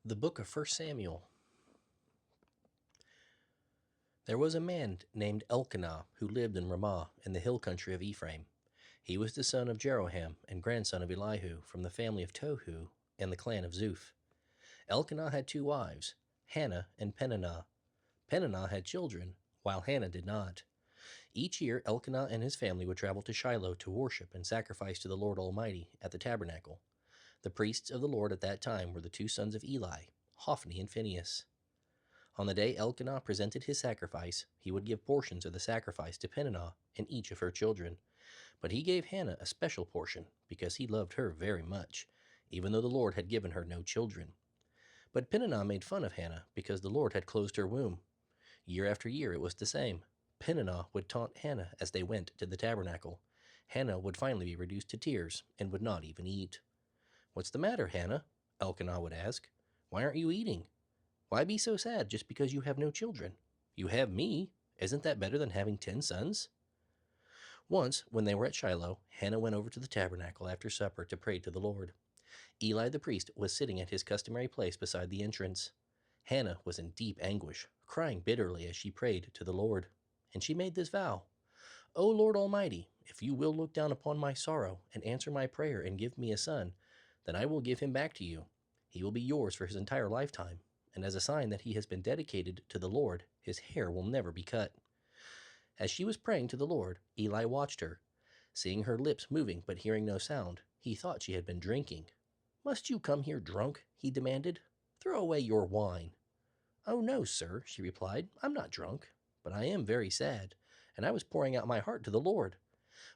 The Book of 1 Samuel. There was a man named Elkanah who lived in Ramah in the hill country of Ephraim. He was the son of Jeroham and grandson of Elihu from the family of Tohu and the clan of Zuph. Elkanah had two wives, Hannah and Peninnah. Peninnah had children, while Hannah did not. Each year Elkanah and his family would travel to Shiloh to worship and sacrifice to the Lord Almighty at the tabernacle. The priests of the Lord at that time were the two sons of Eli, Hophni and Phinehas. On the day Elkanah presented his sacrifice, he would give portions of the sacrifice to Peninnah and each of her children. But he gave Hannah a special portion, because he loved her very much, even though the Lord had given her no children. But Peninnah made fun of Hannah, because the Lord had closed her womb. Year after year it was the same. Peninnah would taunt Hannah as they went to the tabernacle. Hannah would finally be reduced to tears and would not even eat. "What's the matter, Hannah?" Elkanah would ask. "Why aren't you eating? Why be so sad just because you have no children? You have me. Isn't that better than having 10 sons?" Once, when they were at Shiloh, Hannah went over to the tabernacle after supper to pray to the Lord. Eli the priest was sitting at his customary place beside the entrance. Hannah was in deep anguish, crying bitterly as she prayed to the Lord. And she made this vow: "O Lord Almighty, if you will look down upon my sorrow and answer my prayer and give me a son, then I will give him back to you. He will be yours for his entire lifetime, and as a sign that he has been dedicated to the Lord, his hair will never be cut." As she was praying to the Lord, Eli watched her. Seeing her lips moving but hearing no sound, he thought she had been drinking. "Must you come here drunk?" he demanded. "Throw away your wine." "Oh no, sir," she replied. "I'm not drunk, but I am very sad, and I was pouring out my heart to the Lord.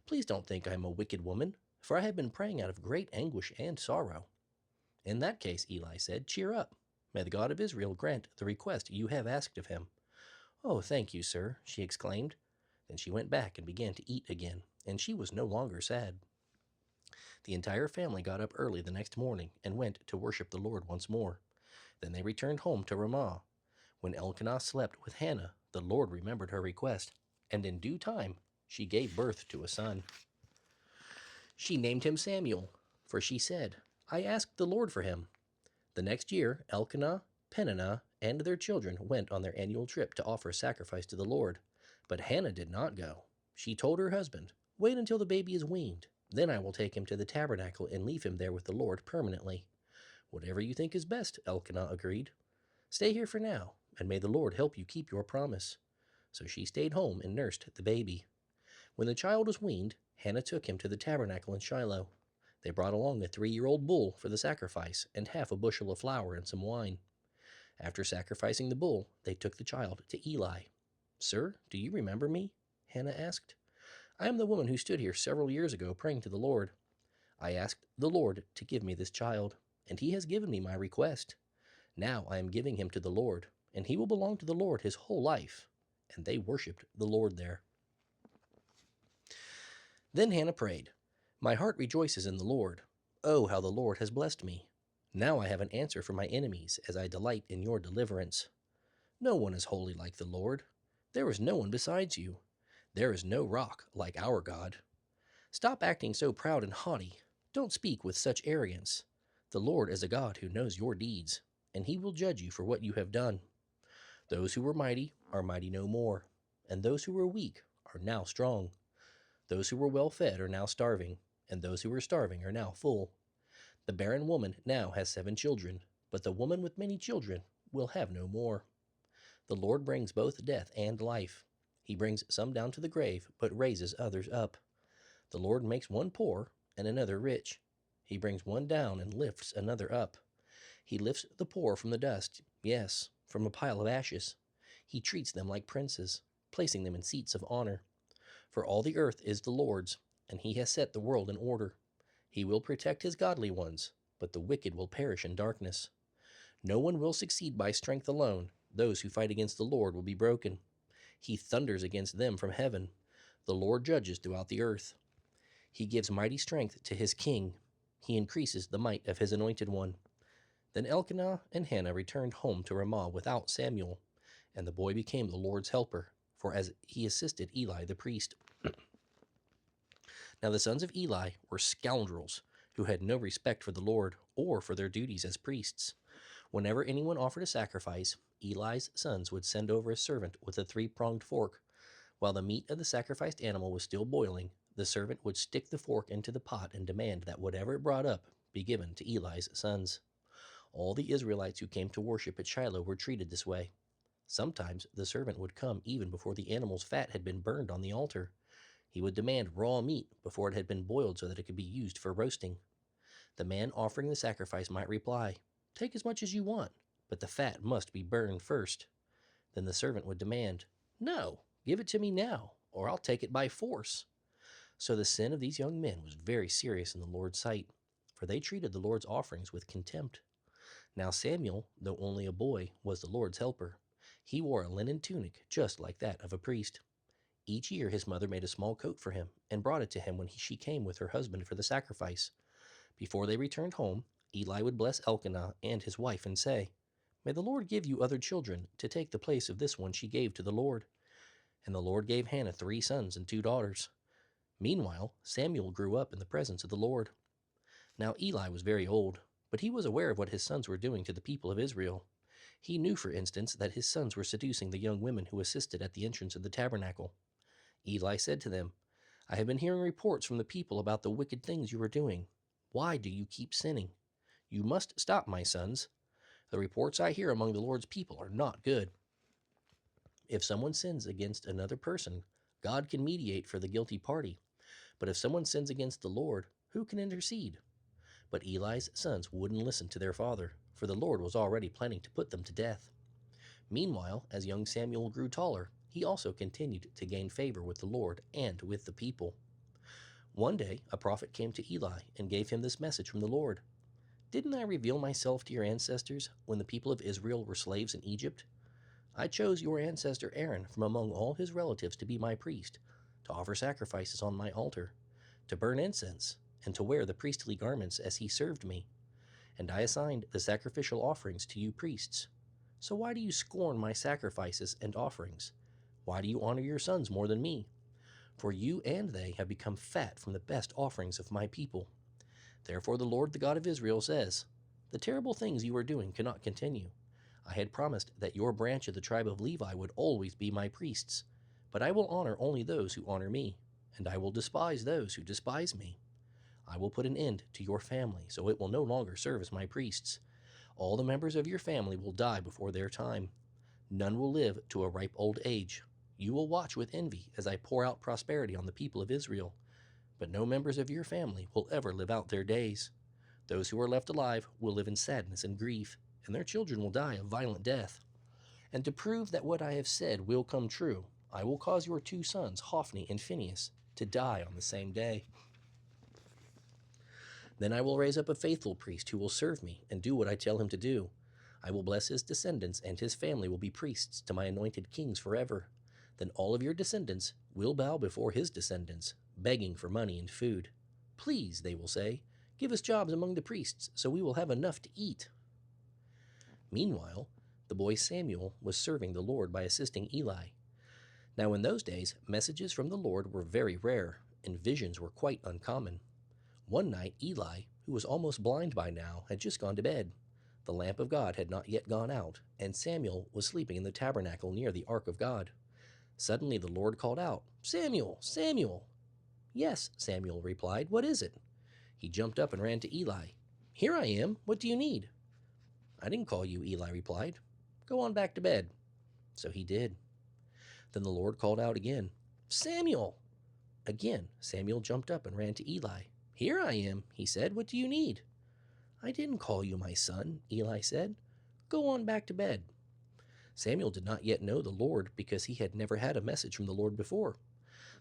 Please don't think I am a wicked woman, for I have been praying out of great anguish and sorrow." "In that case," Eli said, "cheer up. May the God of Israel grant the request you have asked of him." "Oh, thank you, sir," she exclaimed. Then she went back and began to eat again, and she was no longer sad. The entire family got up early the next morning and went to worship the Lord once more. Then they returned home to Ramah. When Elkanah slept with Hannah, the Lord remembered her request, and in due time she gave birth to a son. She named him Samuel, for she said, "I asked the Lord for him." The next year, Elkanah, Peninnah, and their children went on their annual trip to offer sacrifice to the Lord. But Hannah did not go. She told her husband, "Wait until the baby is weaned. Then I will take him to the tabernacle and leave him there with the Lord permanently." "Whatever you think is best," Elkanah agreed. "Stay here for now, and may the Lord help you keep your promise." So she stayed home and nursed the baby. When the child was weaned, Hannah took him to the tabernacle in Shiloh. They brought along a 3-year-old bull for the sacrifice and half a bushel of flour and some wine. After sacrificing the bull, they took the child to Eli. "Sir, do you remember me?" Hannah asked. "I am the woman who stood here several years ago praying to the Lord. I asked the Lord to give me this child, and he has given me my request. Now I am giving him to the Lord, and he will belong to the Lord his whole life." And they worshipped the Lord there. Then Hannah prayed, "My heart rejoices in the Lord. Oh, how the Lord has blessed me. Now I have an answer for my enemies as I delight in your deliverance. No one is holy like the Lord. There is no one besides you. There is no rock like our God. Stop acting so proud and haughty. Don't speak with such arrogance. The Lord is a God who knows your deeds, and he will judge you for what you have done. Those who were mighty are mighty no more, and those who were weak are now strong. Those who were well fed are now starving, and those who were starving are now full. The barren woman now has 7 children, but the woman with many children will have no more. The Lord brings both death and life. He brings some down to the grave, but raises others up. The Lord makes one poor and another rich. He brings one down and lifts another up. He lifts the poor from the dust, yes, from a pile of ashes. He treats them like princes, placing them in seats of honor. For all the earth is the Lord's, and he has set the world in order. He will protect his godly ones, but the wicked will perish in darkness. No one will succeed by strength alone. Those who fight against the Lord will be broken. He thunders against them from heaven. The Lord judges throughout the earth. He gives mighty strength to his king. He increases the might of his anointed one. Then Elkanah and Hannah returned home to Ramah without Samuel, and the boy became the Lord's helper, for as he assisted Eli the priest. Now the sons of Eli were scoundrels who had no respect for the Lord or for their duties as priests. Whenever anyone offered a sacrifice, Eli's sons would send over a servant with a three-pronged fork. While the meat of the sacrificed animal was still boiling, the servant would stick the fork into the pot and demand that whatever it brought up be given to Eli's sons. All the Israelites who came to worship at Shiloh were treated this way. Sometimes the servant would come even before the animal's fat had been burned on the altar. He would demand raw meat before it had been boiled so that it could be used for roasting. The man offering the sacrifice might reply, "Take as much as you want, but the fat must be burned first." Then the servant would demand, "No, give it to me now, or I'll take it by force." So the sin of these young men was very serious in the Lord's sight, for they treated the Lord's offerings with contempt. Now Samuel, though only a boy, was the Lord's helper. He wore a linen tunic just like that of a priest. Each year his mother made a small coat for him and brought it to him when she came with her husband for the sacrifice. Before they returned home, Eli would bless Elkanah and his wife and say, "May the Lord give you other children to take the place of this one she gave to the Lord." And the Lord gave Hannah 3 sons and 2 daughters. Meanwhile, Samuel grew up in the presence of the Lord. Now Eli was very old, but he was aware of what his sons were doing to the people of Israel. He knew, for instance, that his sons were seducing the young women who assisted at the entrance of the tabernacle. Eli said to them, "I have been hearing reports from the people about the wicked things you are doing. Why do you keep sinning? You must stop, my sons. The reports I hear among the Lord's people are not good. If someone sins against another person, God can mediate for the guilty party. But if someone sins against the Lord, who can intercede?" But Eli's sons wouldn't listen to their father, for the Lord was already planning to put them to death. Meanwhile, as young Samuel grew taller, he also continued to gain favor with the Lord and with the people. One day, a prophet came to Eli and gave him this message from the Lord. "Didn't I reveal myself to your ancestors when the people of Israel were slaves in Egypt? I chose your ancestor Aaron from among all his relatives to be my priest, to offer sacrifices on my altar, to burn incense, and to wear the priestly garments as he served me. And I assigned the sacrificial offerings to you priests. So why do you scorn my sacrifices and offerings? Why do you honor your sons more than me? For you and they have become fat from the best offerings of my people. Therefore the Lord, the God of Israel, says, the terrible things you are doing cannot continue. I had promised that your branch of the tribe of Levi would always be my priests, but I will honor only those who honor me, and I will despise those who despise me. I will put an end to your family, so it will no longer serve as my priests. All the members of your family will die before their time. None will live to a ripe old age. You will watch with envy as I pour out prosperity on the people of Israel, but no members of your family will ever live out their days. Those who are left alive will live in sadness and grief, and their children will die a violent death. And to prove that what I have said will come true, I will cause your 2 sons, Hophni and Phinehas, to die on the same day. Then I will raise up a faithful priest who will serve me and do what I tell him to do. I will bless his descendants, and his family will be priests to my anointed kings forever. Then all of your descendants will bow before his descendants, begging for money and food. Please, they will say, give us jobs among the priests so we will have enough to eat." Meanwhile, the boy Samuel was serving the Lord by assisting Eli. Now in those days, messages from the Lord were very rare, and visions were quite uncommon. One night, Eli, who was almost blind by now, had just gone to bed. The lamp of God had not yet gone out, and Samuel was sleeping in the tabernacle near the ark of God. Suddenly the Lord called out, "Samuel, Samuel!" "Yes," Samuel replied. "What is it?" He jumped up and ran to Eli. "Here I am. What do you need?" "I didn't call you," Eli replied. "Go on back to bed." So he did. Then the Lord called out again, "Samuel!" Again, Samuel jumped up and ran to Eli. "Here I am," he said. "What do you need?" "I didn't call you, my son," Eli said. "Go on back to bed." Samuel did not yet know the Lord because he had never had a message from the Lord before.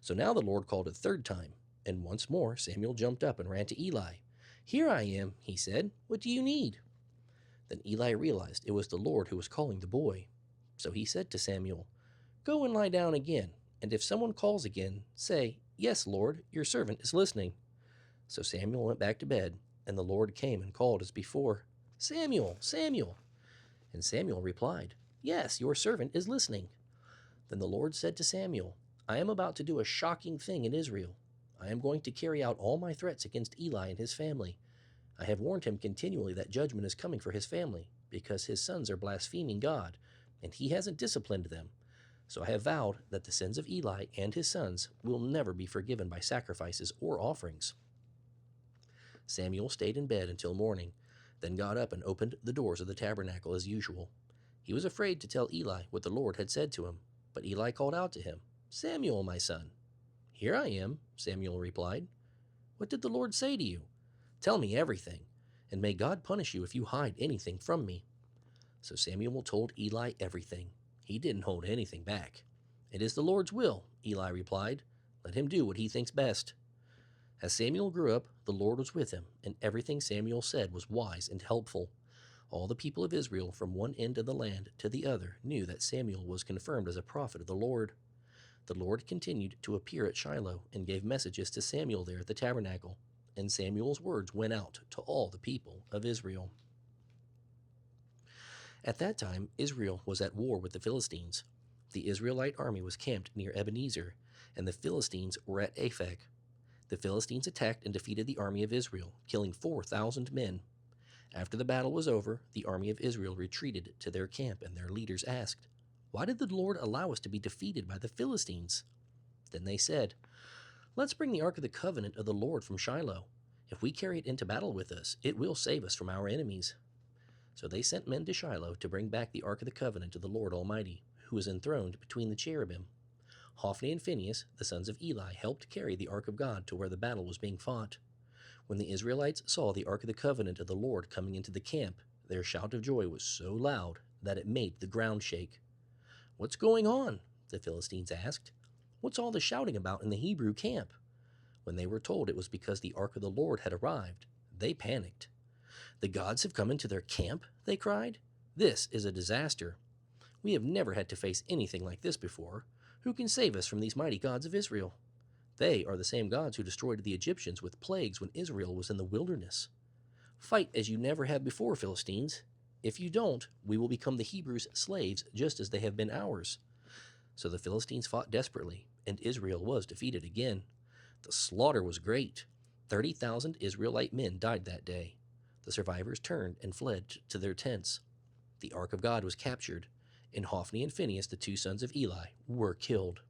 So now the Lord called a 3rd time, and once more Samuel jumped up and ran to Eli. "Here I am," he said. "What do you need?" Then Eli realized it was the Lord who was calling the boy. So he said to Samuel, "Go and lie down again, and if someone calls again, say, 'Yes, Lord, your servant is listening.'" So Samuel went back to bed, and the Lord came and called as before, "Samuel, Samuel!" And Samuel replied, "Yes, your servant is listening." Then the Lord said to Samuel, "I am about to do a shocking thing in Israel. I am going to carry out all my threats against Eli and his family. I have warned him continually that judgment is coming for his family, because his sons are blaspheming God, and he hasn't disciplined them. So I have vowed that the sins of Eli and his sons will never be forgiven by sacrifices or offerings." Samuel stayed in bed until morning, then got up and opened the doors of the tabernacle as usual. He was afraid to tell Eli what the Lord had said to him, but Eli called out to him, "Samuel, my son." "Here I am," Samuel replied. "What did the Lord say to you? Tell me everything, and may God punish you if you hide anything from me." So Samuel told Eli everything. He didn't hold anything back. "It is the Lord's will," Eli replied. "Let him do what he thinks best." As Samuel grew up, the Lord was with him, and everything Samuel said was wise and helpful. All the people of Israel from one end of the land to the other knew that Samuel was confirmed as a prophet of the Lord. The Lord continued to appear at Shiloh and gave messages to Samuel there at the tabernacle, and Samuel's words went out to all the people of Israel. At that time, Israel was at war with the Philistines. The Israelite army was camped near Ebenezer, and the Philistines were at Aphek. The Philistines attacked and defeated the army of Israel, killing 4,000 men. After the battle was over, the army of Israel retreated to their camp, and their leaders asked, "Why did the Lord allow us to be defeated by the Philistines?" Then they said, "Let's bring the Ark of the Covenant of the Lord from Shiloh. If we carry it into battle with us, it will save us from our enemies." So they sent men to Shiloh to bring back the Ark of the Covenant of the Lord Almighty, who was enthroned between the cherubim. Hophni and Phinehas, the sons of Eli, helped carry the Ark of God to where the battle was being fought. When the Israelites saw the Ark of the Covenant of the Lord coming into the camp, their shout of joy was so loud that it made the ground shake. "What's going on?" the Philistines asked. "What's all the shouting about in the Hebrew camp?" When they were told it was because the Ark of the Lord had arrived, they panicked. "The gods have come into their camp," they cried. "This is a disaster. We have never had to face anything like this before. Who can save us from these mighty gods of Israel? They are the same gods who destroyed the Egyptians with plagues when Israel was in the wilderness. Fight as you never have before, Philistines. If you don't, we will become the Hebrews' slaves just as they have been ours." So the Philistines fought desperately, and Israel was defeated again. The slaughter was great. 30,000 Israelite men died that day. The survivors turned and fled to their tents. The Ark of God was captured, and Hophni and Phinehas, the two sons of Eli, were killed.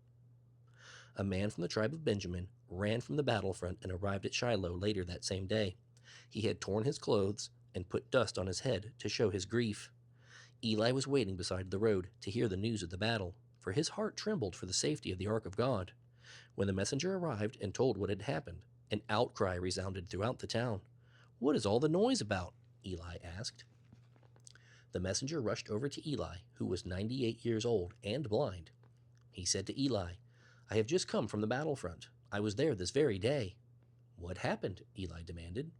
A man from the tribe of Benjamin ran from the battlefront and arrived at Shiloh later that same day. He had torn his clothes and put dust on his head to show his grief. Eli was waiting beside the road to hear the news of the battle, for his heart trembled for the safety of the Ark of God. When the messenger arrived and told what had happened, an outcry resounded throughout the town. "What is all the noise about?" Eli asked. The messenger rushed over to Eli, who was 98 years old and blind. He said to Eli, "I have just come from the battlefront. I was there this very day." "What happened?" Eli demanded.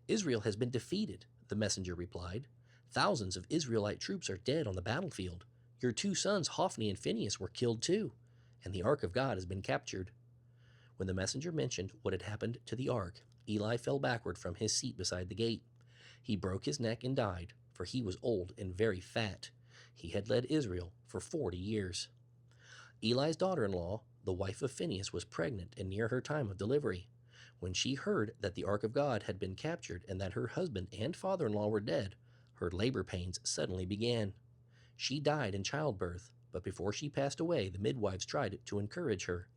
"Israel has been defeated," the messenger replied. "Thousands of Israelite troops are dead on the battlefield. Your two sons, Hophni and Phinehas, were killed too, and the Ark of God has been captured." When the messenger mentioned what had happened to the Ark, Eli fell backward from his seat beside the gate. He broke his neck and died, for he was old and very fat. He had led Israel for 40 years. Eli's daughter-in-law, the wife of Phinehas, was pregnant and near her time of delivery. When she heard that the Ark of God had been captured and that her husband and father-in-law were dead, her labor pains suddenly began. She died in childbirth, but before she passed away, the midwives tried to encourage her.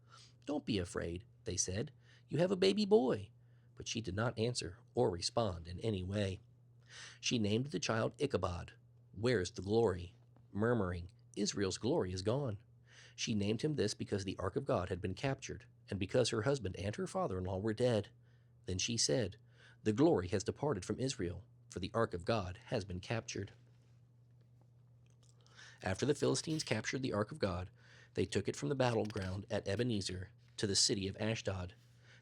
"Don't be afraid," they said. "You have a baby boy." But she did not answer or respond in any way. She named the child Ichabod, "Where's the glory?" murmuring, "Israel's glory is gone." She named him this because the Ark of God had been captured, and because her husband and her father-in-law were dead. Then she said, "The glory has departed from Israel, for the Ark of God has been captured." After the Philistines captured the Ark of God, they took it from the battleground at Ebenezer to the city of Ashdod.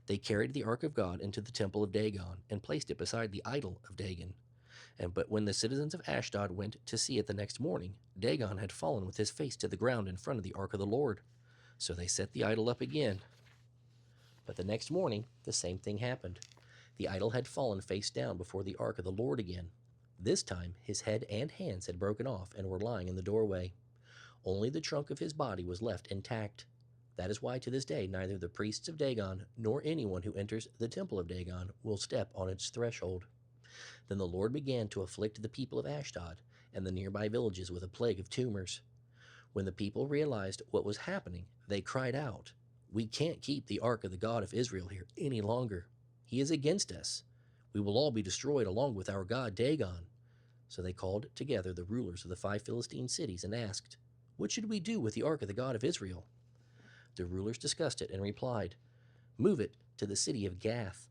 They carried the Ark of God into the temple of Dagon and placed it beside the idol of Dagon. But when the citizens of Ashdod went to see it the next morning, Dagon had fallen with his face to the ground in front of the Ark of the Lord. So they set the idol up again. But the next morning, the same thing happened. The idol had fallen face down before the Ark of the Lord again. This time, his head and hands had broken off and were lying in the doorway. Only the trunk of his body was left intact. That is why to this day neither the priests of Dagon nor anyone who enters the temple of Dagon will step on its threshold. Then the Lord began to afflict the people of Ashdod, and the nearby villages with a plague of tumors. When the people realized what was happening, they cried out, "We can't keep the ark of the God of Israel here any longer. He is against us. We will all be destroyed along with our god Dagon." So they called together the rulers of the 5 Philistine cities and asked, "What should we do with the ark of the God of Israel?" The rulers discussed it and replied, "Move it to the city of Gath."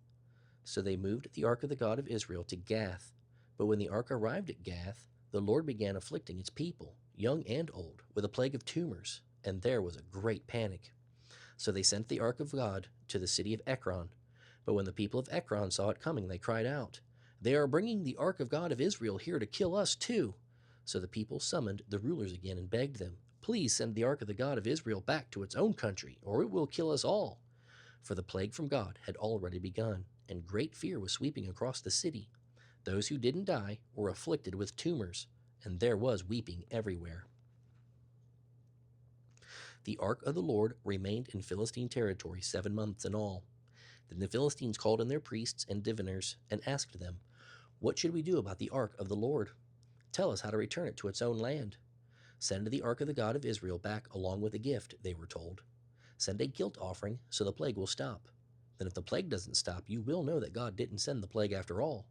So they moved the ark of the God of Israel to Gath. But when the ark arrived at Gath, the Lord began afflicting its people, young and old, with a plague of tumors, and there was a great panic. So they sent the ark of God to the city of Ekron. But when the people of Ekron saw it coming, they cried out, "They are bringing the ark of God of Israel here to kill us too." So the people summoned the rulers again and begged them, "Please send the ark of the God of Israel back to its own country, or it will kill us all." For the plague from God had already begun, and great fear was sweeping across the city. Those who didn't die were afflicted with tumors, and there was weeping everywhere. The ark of the Lord remained in Philistine territory 7 months in all. Then the Philistines called in their priests and diviners and asked them, "What should we do about the ark of the Lord? Tell us how to return it to its own land." "Send the ark of the God of Israel back along with a gift," they were told. "Send a guilt offering so the plague will stop. Then if the plague doesn't stop, you will know that God didn't send the plague after all."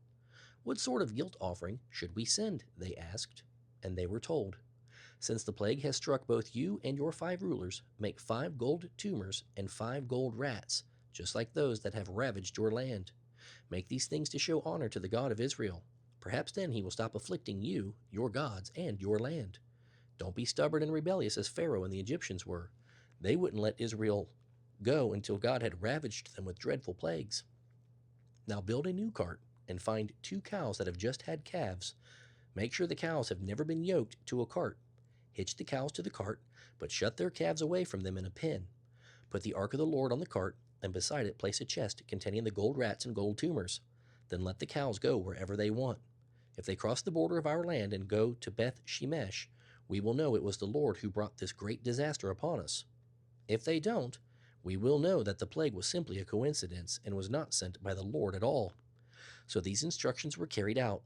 "What sort of guilt offering should we send?" they asked. And they were told, "Since the plague has struck both you and your 5 rulers, make 5 gold tumors and 5 gold rats, just like those that have ravaged your land. Make these things to show honor to the God of Israel. Perhaps then he will stop afflicting you, your gods, and your land. Don't be stubborn and rebellious as Pharaoh and the Egyptians were. They wouldn't let Israel go until God had ravaged them with dreadful plagues. Now build a new cart and find 2 cows that have just had calves. Make sure the cows have never been yoked to a cart. Hitch the cows to the cart, but shut their calves away from them in a pen. Put the ark of the Lord on the cart, and beside it place a chest containing the gold rats and gold tumors. Then let the cows go wherever they want. If they cross the border of our land and go to Beth Shemesh, we will know it was the Lord who brought this great disaster upon us. If they don't, we will know that the plague was simply a coincidence and was not sent by the Lord at all." So these instructions were carried out.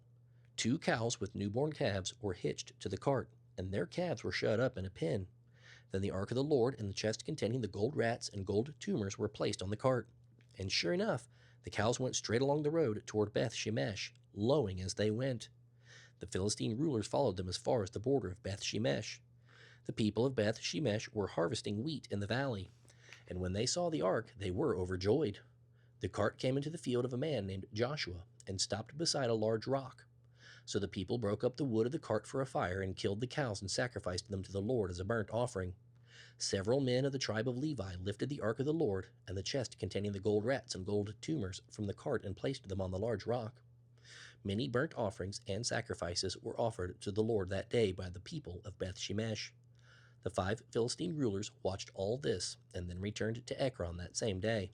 2 cows with newborn calves were hitched to the cart, and their calves were shut up in a pen. Then the ark of the Lord and the chest containing the gold rats and gold tumors were placed on the cart. And sure enough, the cows went straight along the road toward Beth Shemesh, lowing as they went. The Philistine rulers followed them as far as the border of Beth Shemesh. The people of Beth Shemesh were harvesting wheat in the valley, and when they saw the ark, they were overjoyed. The cart came into the field of a man named Joshua and stopped beside a large rock. So the people broke up the wood of the cart for a fire and killed the cows and sacrificed them to the Lord as a burnt offering. Several men of the tribe of Levi lifted the ark of the Lord and the chest containing the gold rats and gold tumors from the cart and placed them on the large rock. Many burnt offerings and sacrifices were offered to the Lord that day by the people of Beth Shemesh. The 5 Philistine rulers watched all this and then returned to Ekron that same day.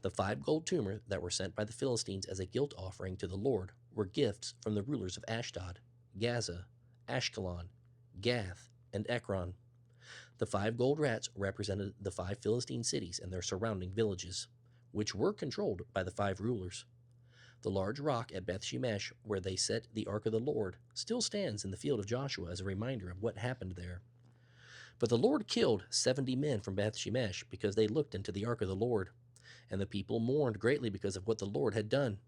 The 5 gold tumors that were sent by the Philistines as a guilt offering to the Lord were gifts from the rulers of Ashdod, Gaza, Ashkelon, Gath, and Ekron. The 5 gold rats represented the 5 Philistine cities and their surrounding villages, which were controlled by the 5 rulers. The large rock at Beth Shemesh, where they set the ark of the Lord, still stands in the field of Joshua as a reminder of what happened there. But the Lord killed 70 men from Beth Shemesh because they looked into the ark of the Lord, and the people mourned greatly because of what the Lord had done.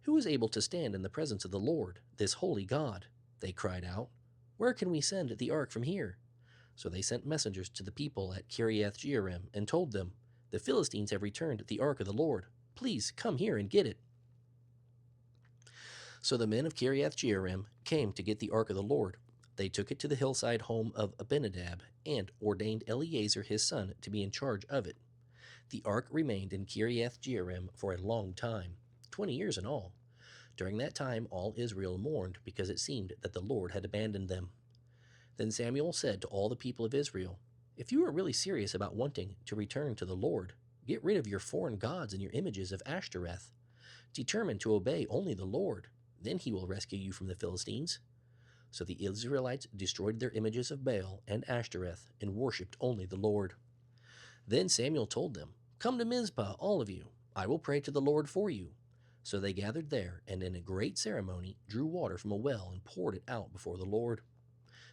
"Who is able to stand in the presence of the Lord, this holy God?" they cried out. "Where can we send the ark from here?" So they sent messengers to the people at Kiriath-Jearim and told them, "The Philistines have returned the ark of the Lord. Please come here and get it." So the men of Kiriath-Jearim came to get the ark of the Lord. They took it to the hillside home of Abinadab and ordained Eleazar his son to be in charge of it. The ark remained in Kiriath-Jearim for a long time, 20 years in all. During that time all Israel mourned because it seemed that the Lord had abandoned them. Then Samuel said to all the people of Israel, "If you are really serious about wanting to return to the Lord, get rid of your foreign gods and your images of Ashtoreth. Determine to obey only the Lord. Then he will rescue you from the Philistines." So the Israelites destroyed their images of Baal and Ashtoreth and worshipped only the Lord. Then Samuel told them, "Come to Mizpah, all of you. I will pray to the Lord for you." So they gathered there, and in a great ceremony drew water from a well and poured it out before the Lord.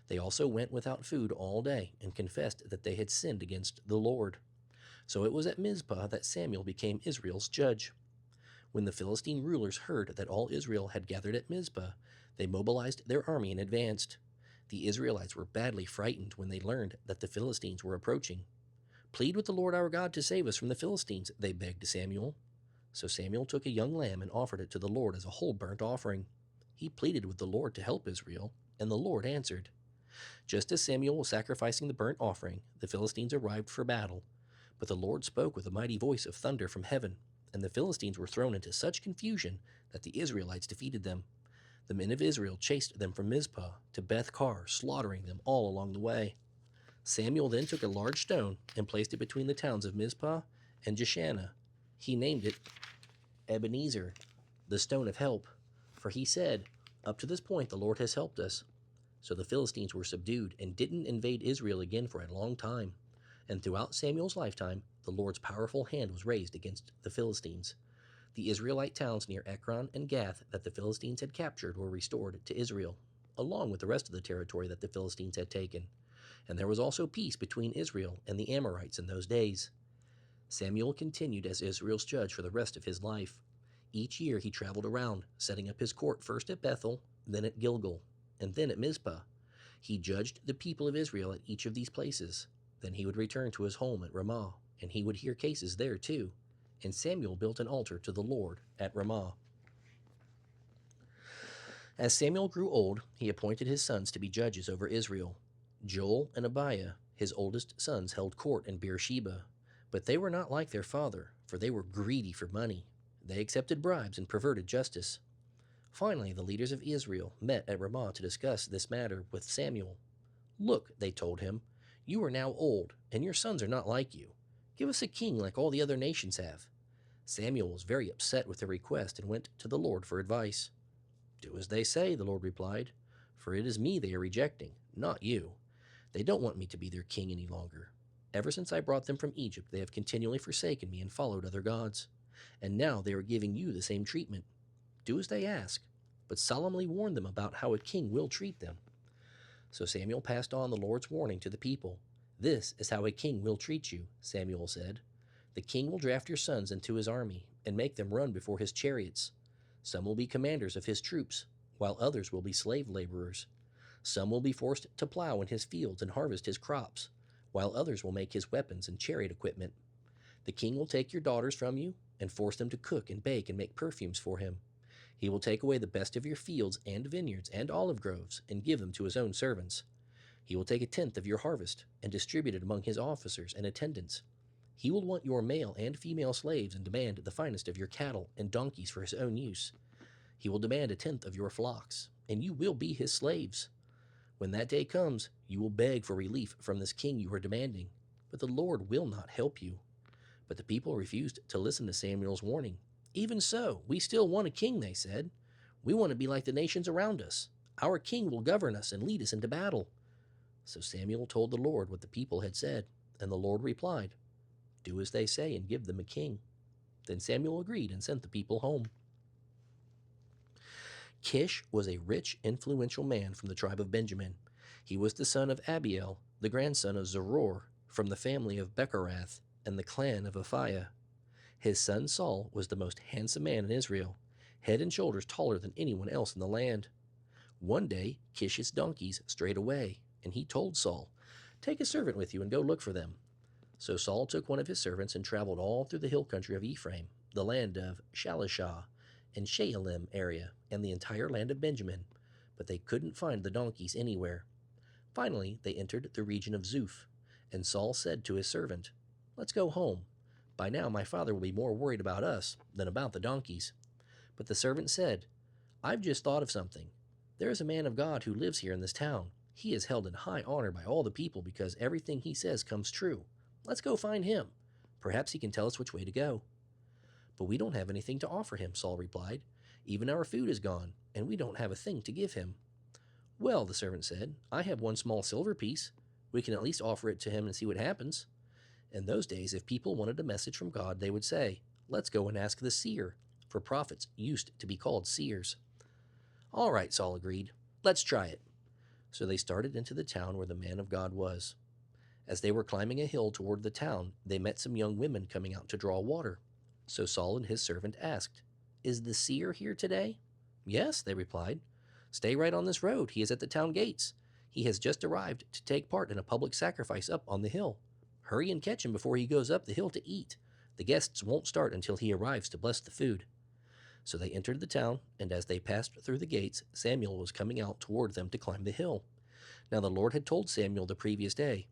They also went without food all day and confessed that they had sinned against the Lord. So it was at Mizpah that Samuel became Israel's judge. When the Philistine rulers heard that all Israel had gathered at Mizpah, they mobilized their army and advanced. The Israelites were badly frightened when they learned that the Philistines were approaching. "Plead with the Lord our God to save us from the Philistines," they begged Samuel. So Samuel took a young lamb and offered it to the Lord as a whole burnt offering. He pleaded with the Lord to help Israel, and the Lord answered. Just as Samuel was sacrificing the burnt offering, the Philistines arrived for battle. But the Lord spoke with a mighty voice of thunder from heaven, and the Philistines were thrown into such confusion that the Israelites defeated them. The men of Israel chased them from Mizpah to Beth-kar, slaughtering them all along the way. Samuel then took a large stone and placed it between the towns of Mizpah and Jeshanah. He named it Ebenezer, the stone of help, for he said, "Up to this point the Lord has helped us." So the Philistines were subdued and didn't invade Israel again for a long time. And throughout Samuel's lifetime, the Lord's powerful hand was raised against the Philistines. The Israelite towns near Ekron and Gath that the Philistines had captured were restored to Israel, along with the rest of the territory that the Philistines had taken. And there was also peace between Israel and the Amorites in those days. Samuel continued as Israel's judge for the rest of his life. Each year he traveled around, setting up his court first at Bethel, then at Gilgal, and then at Mizpah. He judged the people of Israel at each of these places. Then he would return to his home at Ramah, and he would hear cases there too. And Samuel built an altar to the Lord at Ramah. As Samuel grew old, he appointed his sons to be judges over Israel. Joel and Abiah, his oldest sons, held court in Beersheba. But they were not like their father, for they were greedy for money. They accepted bribes and perverted justice. Finally, the leaders of Israel met at Ramah to discuss this matter with Samuel. "Look," they told him, "you are now old, and your sons are not like you. Give us a king like all the other nations have." Samuel was very upset with their request and went to the Lord for advice. "Do as they say," the Lord replied, "for it is me they are rejecting, not you. They don't want me to be their king any longer. Ever since I brought them from Egypt, they have continually forsaken me and followed other gods. And now they are giving you the same treatment. Do as they ask, but solemnly warn them about how a king will treat them." So Samuel passed on the Lord's warning to the people. "This is how a king will treat you," Samuel said. "The king will draft your sons into his army and make them run before his chariots. Some will be commanders of his troops, while others will be slave laborers. Some will be forced to plow in his fields and harvest his crops, while others will make his weapons and chariot equipment. The king will take your daughters from you and force them to cook and bake and make perfumes for him. He will take away the best of your fields and vineyards and olive groves and give them to his own servants. He will take a tenth of your harvest and distribute it among his officers and attendants. He will want your male and female slaves and demand the finest of your cattle and donkeys for his own use. He will demand a tenth of your flocks, and you will be his slaves. When that day comes, you will beg for relief from this king you are demanding, but the Lord will not help you." But the people refused to listen to Samuel's warning. "Even so, we still want a king," they said. "We want to be like the nations around us. Our king will govern us and lead us into battle." So Samuel told the Lord what the people had said, and the Lord replied, "Do as they say and give them a king." Then Samuel agreed and sent the people home. Kish was a rich, influential man from the tribe of Benjamin. He was the son of Abiel, the grandson of Zeror, from the family of Bechorath and the clan of Aphiah. His son Saul was the most handsome man in Israel, head and shoulders taller than anyone else in the land. One day, Kish's donkeys strayed away, and he told Saul, "Take a servant with you and go look for them." So Saul took one of his servants and traveled all through the hill country of Ephraim, the land of Shalishah and Shaalim area, and the entire land of Benjamin, but they couldn't find the donkeys anywhere. Finally, they entered the region of Zuph, and Saul said to his servant, "Let's go home. By now my father will be more worried about us than about the donkeys." But the servant said, "I've just thought of something. There is a man of God who lives here in this town. He is held in high honor by all the people because everything he says comes true. Let's go find him. Perhaps he can tell us which way to go." "But we don't have anything to offer him," Saul replied. "Even our food is gone, and we don't have a thing to give him." "Well," the servant said, "I have one small silver piece. We can at least offer it to him and see what happens." In those days, if people wanted a message from God, they would say, "Let's go and ask the seer," for prophets used to be called seers. All right, Saul agreed. Let's try it. So they started into the town where the man of God was. As they were climbing a hill toward the town, they met some young women coming out to draw water. So Saul and his servant asked, "Is the seer here today?" "Yes," they replied. "Stay right on this road. He is at the town gates. He has just arrived to take part in a public sacrifice up on the hill. Hurry and catch him before he goes up the hill to eat. The guests won't start until he arrives to bless the food." So they entered the town, and as they passed through the gates, Samuel was coming out toward them to climb the hill. Now the Lord had told Samuel the previous day,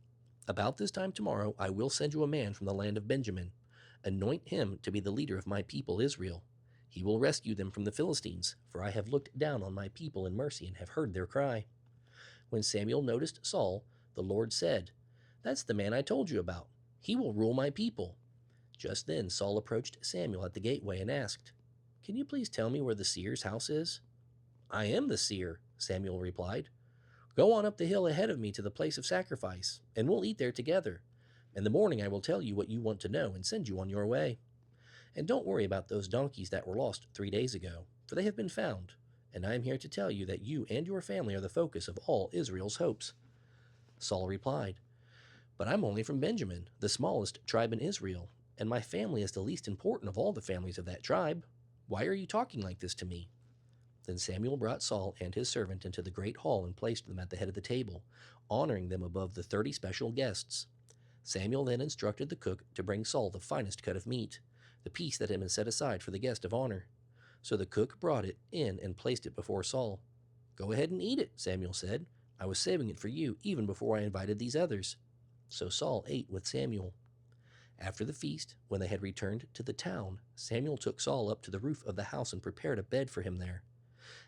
"About this time tomorrow I will send you a man from the land of Benjamin. Anoint him to be the leader of my people Israel. He will rescue them from the Philistines, for I have looked down on my people in mercy and have heard their cry." When Samuel noticed Saul, the Lord said, "That's the man I told you about. He will rule my people." Just then Saul approached Samuel at the gateway and asked, "Can you please tell me where the seer's house is?" "I am the seer," Samuel replied. "Go on up the hill ahead of me to the place of sacrifice, and we'll eat there together. In the morning I will tell you what you want to know and send you on your way. And don't worry about those donkeys that were lost 3 days ago, for they have been found, and I am here to tell you that you and your family are the focus of all Israel's hopes." Saul replied, "But I'm only from Benjamin, the smallest tribe in Israel, and my family is the least important of all the families of that tribe. Why are you talking like this to me?" Then Samuel brought Saul and his servant into the great hall and placed them at the head of the table, honoring them above the 30 special guests. Samuel then instructed the cook to bring Saul the finest cut of meat, the piece that had been set aside for the guest of honor. So the cook brought it in and placed it before Saul. "Go ahead and eat it," Samuel said. "I was saving it for you even before I invited these others." So Saul ate with Samuel. After the feast, when they had returned to the town, Samuel took Saul up to the roof of the house and prepared a bed for him there.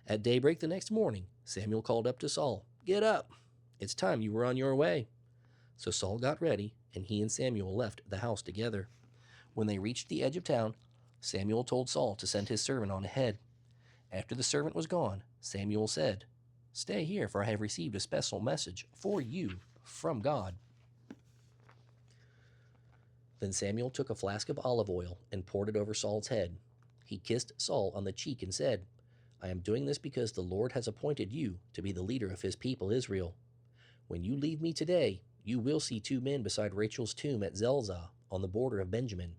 At daybreak the next morning, Samuel called up to Saul, "Get up! It's time you were on your way." So Saul got ready, and he and Samuel left the house together. When they reached the edge of town, Samuel told Saul to send his servant on ahead. After the servant was gone, Samuel said, "Stay here, for I have received a special message for you from God." Then Samuel took a flask of olive oil and poured it over Saul's head. He kissed Saul on the cheek and said, "I am doing this because the Lord has appointed you to be the leader of his people Israel. When you leave me today, you will see 2 men beside Rachel's tomb at Zelzah on the border of Benjamin.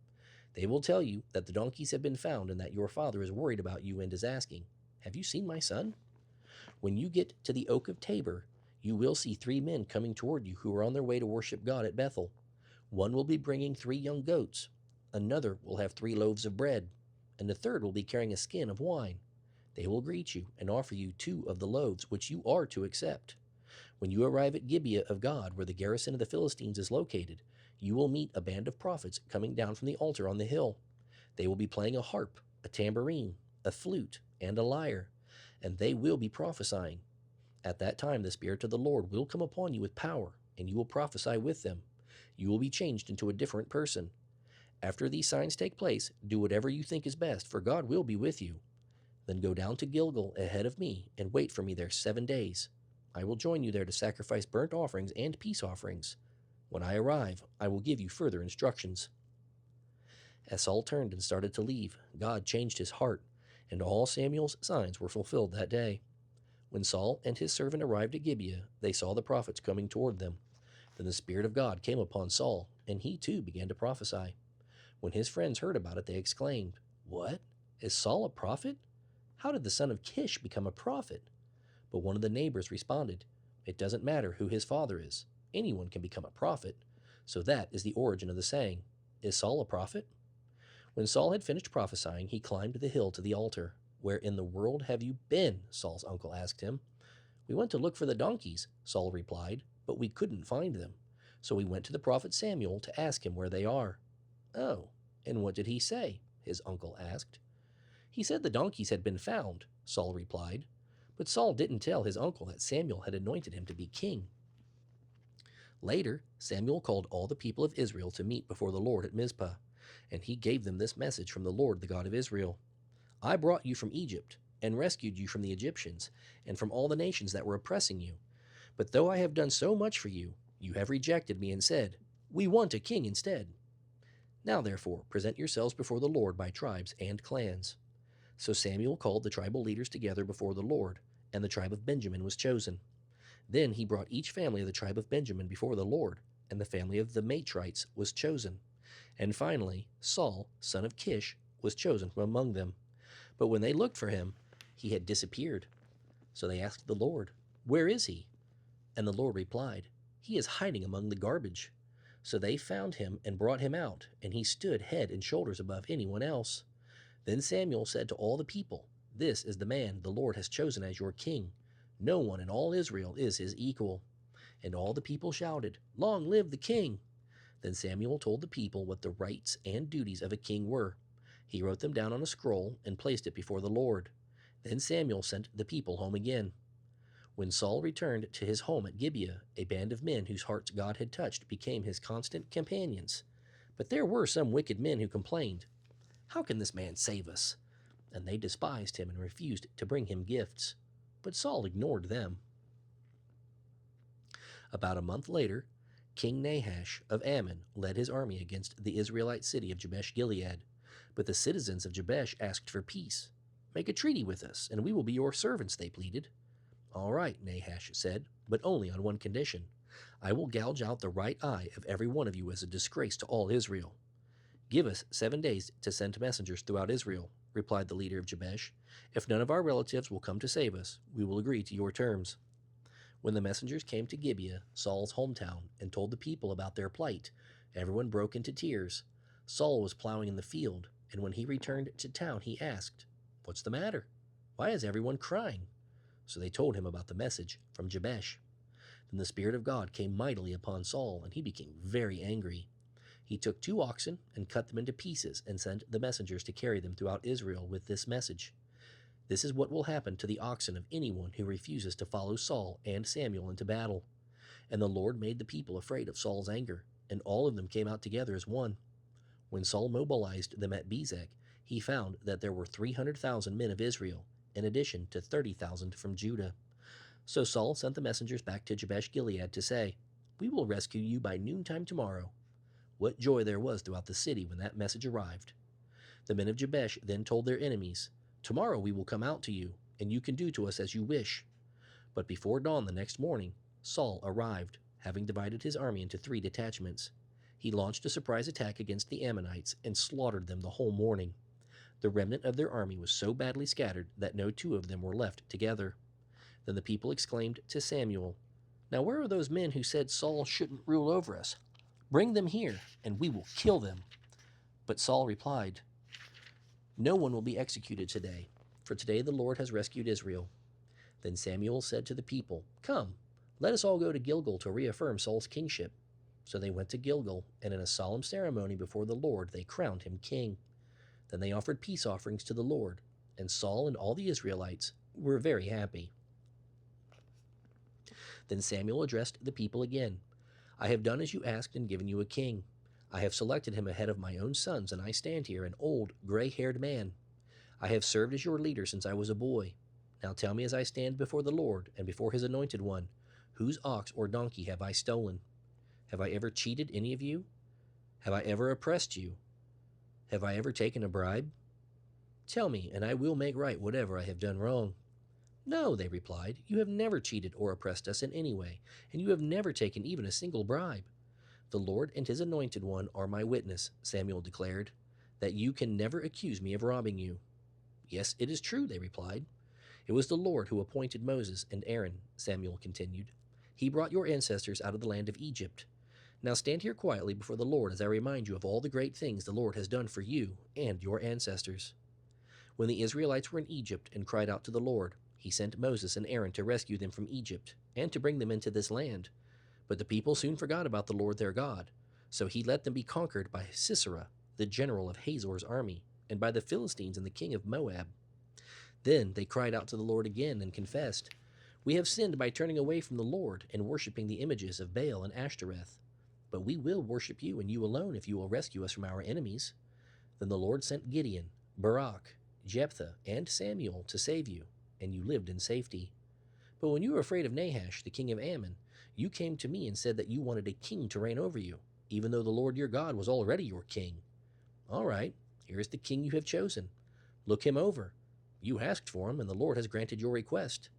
They will tell you that the donkeys have been found and that your father is worried about you and is asking, 'Have you seen my son?' When you get to the oak of Tabor, you will see 3 men coming toward you who are on their way to worship God at Bethel. One will be bringing 3 young goats, another will have 3 loaves of bread, and the third will be carrying a skin of wine. They will greet you and offer you 2 of the loaves, which you are to accept. When you arrive at Gibeah of God, where the garrison of the Philistines is located, you will meet a band of prophets coming down from the altar on the hill. They will be playing a harp, a tambourine, a flute, and a lyre, and they will be prophesying. At that time the Spirit of the Lord will come upon you with power, and you will prophesy with them. You will be changed into a different person. After these signs take place, do whatever you think is best, for God will be with you. Then go down to Gilgal ahead of me and wait for me there 7 days. I will join you there to sacrifice burnt offerings and peace offerings. When I arrive, I will give you further instructions." As Saul turned and started to leave, God changed his heart, and all Samuel's signs were fulfilled that day. When Saul and his servant arrived at Gibeah, they saw the prophets coming toward them. Then the Spirit of God came upon Saul, and he too began to prophesy. When his friends heard about it, they exclaimed, "What? Is Saul a prophet? How did the son of Kish become a prophet?" But one of the neighbors responded, "It doesn't matter who his father is. Anyone can become a prophet." So that is the origin of the saying, "Is Saul a prophet?" When Saul had finished prophesying, he climbed the hill to the altar. "Where in the world have you been?" Saul's uncle asked him. "We went to look for the donkeys," Saul replied, "but we couldn't find them. So we went to the prophet Samuel to ask him where they are." "Oh, and what did he say?" his uncle asked. "He said the donkeys had been found," Saul replied. But Saul didn't tell his uncle that Samuel had anointed him to be king. Later, Samuel called all the people of Israel to meet before the Lord at Mizpah, and he gave them this message from the Lord, the God of Israel. "I brought you from Egypt, and rescued you from the Egyptians, and from all the nations that were oppressing you. But though I have done so much for you, you have rejected me and said, 'We want a king instead.' Now therefore, present yourselves before the Lord by tribes and clans." So Samuel called the tribal leaders together before the Lord, and the tribe of Benjamin was chosen. Then he brought each family of the tribe of Benjamin before the Lord, and the family of the Matrites was chosen. And finally, Saul, son of Kish, was chosen from among them. But when they looked for him, he had disappeared. So they asked the Lord, "Where is he?" And the Lord replied, "He is hiding among the garbage." So they found him and brought him out, and he stood head and shoulders above anyone else. Then Samuel said to all the people, "This is the man the Lord has chosen as your king. No one in all Israel is his equal." And all the people shouted, "Long live the king!" Then Samuel told the people what the rights and duties of a king were. He wrote them down on a scroll and placed it before the Lord. Then Samuel sent the people home again. When Saul returned to his home at Gibeah, a band of men whose hearts God had touched became his constant companions. But there were some wicked men who complained, "How can this man save us?" And they despised him and refused to bring him gifts. But Saul ignored them. About a month later, King Nahash of Ammon led his army against the Israelite city of Jabesh Gilead. But the citizens of Jabesh asked for peace. "Make a treaty with us, and we will be your servants," they pleaded. "All right," Nahash said, "but only on one condition. I will gouge out the right eye of every one of you as a disgrace to all Israel." "Give us 7 days to send messengers throughout Israel," replied the leader of Jabesh. "If none of our relatives will come to save us, we will agree to your terms." When the messengers came to Gibeah, Saul's hometown, and told the people about their plight, everyone broke into tears. Saul was plowing in the field, and when he returned to town, he asked, "What's the matter? Why is everyone crying?" So they told him about the message from Jabesh. Then the Spirit of God came mightily upon Saul, and he became very angry. He took 2 oxen and cut them into pieces and sent the messengers to carry them throughout Israel with this message: "This is what will happen to the oxen of anyone who refuses to follow Saul and Samuel into battle." And the Lord made the people afraid of Saul's anger, and all of them came out together as one. When Saul mobilized them at Bezek, he found that there were 300,000 men of Israel, in addition to 30,000 from Judah. So Saul sent the messengers back to Jabesh Gilead to say, "We will rescue you by noontime tomorrow." What joy there was throughout the city when that message arrived. The men of Jabesh then told their enemies, "Tomorrow we will come out to you, and you can do to us as you wish." But before dawn the next morning, Saul arrived, having divided his army into 3 detachments. He launched a surprise attack against the Ammonites and slaughtered them the whole morning. The remnant of their army was so badly scattered that no 2 of them were left together. Then the people exclaimed to Samuel, "Now where are those men who said Saul shouldn't rule over us? Bring them here, and we will kill them." But Saul replied, "No one will be executed today, for today the Lord has rescued Israel." Then Samuel said to the people, "Come, let us all go to Gilgal to reaffirm Saul's kingship." So they went to Gilgal, and in a solemn ceremony before the Lord they crowned him king. Then they offered peace offerings to the Lord, and Saul and all the Israelites were very happy. Then Samuel addressed the people again. "I have done as you asked and given you a king. I have selected him ahead of my own sons, and I stand here, an old, gray-haired man. I have served as your leader since I was a boy. Now tell me as I stand before the Lord and before his anointed one, whose ox or donkey have I stolen? Have I ever cheated any of you? Have I ever oppressed you? Have I ever taken a bribe? Tell me, and I will make right whatever I have done wrong." "No," they replied, "you have never cheated or oppressed us in any way, and you have never taken even a single bribe." "The Lord and his anointed one are my witness," Samuel declared, "that you can never accuse me of robbing you." "Yes, it is true," they replied. "It was the Lord who appointed Moses and Aaron," Samuel continued. "He brought your ancestors out of the land of Egypt. Now stand here quietly before the Lord as I remind you of all the great things the Lord has done for you and your ancestors." When the Israelites were in Egypt and cried out to the Lord, he sent Moses and Aaron to rescue them from Egypt and to bring them into this land. But the people soon forgot about the Lord their God, so he let them be conquered by Sisera, the general of Hazor's army, and by the Philistines and the king of Moab. Then they cried out to the Lord again and confessed, "We have sinned by turning away from the Lord and worshiping the images of Baal and Ashtoreth. But we will worship you and you alone if you will rescue us from our enemies." Then the Lord sent Gideon, Barak, Jephthah, and Samuel to save you, and you lived in safety. But when you were afraid of Nahash, the king of Ammon, you came to me and said that you wanted a king to reign over you, even though the Lord your God was already your king. All right, here is the king you have chosen. Look him over, You asked for him, and the Lord has granted your request.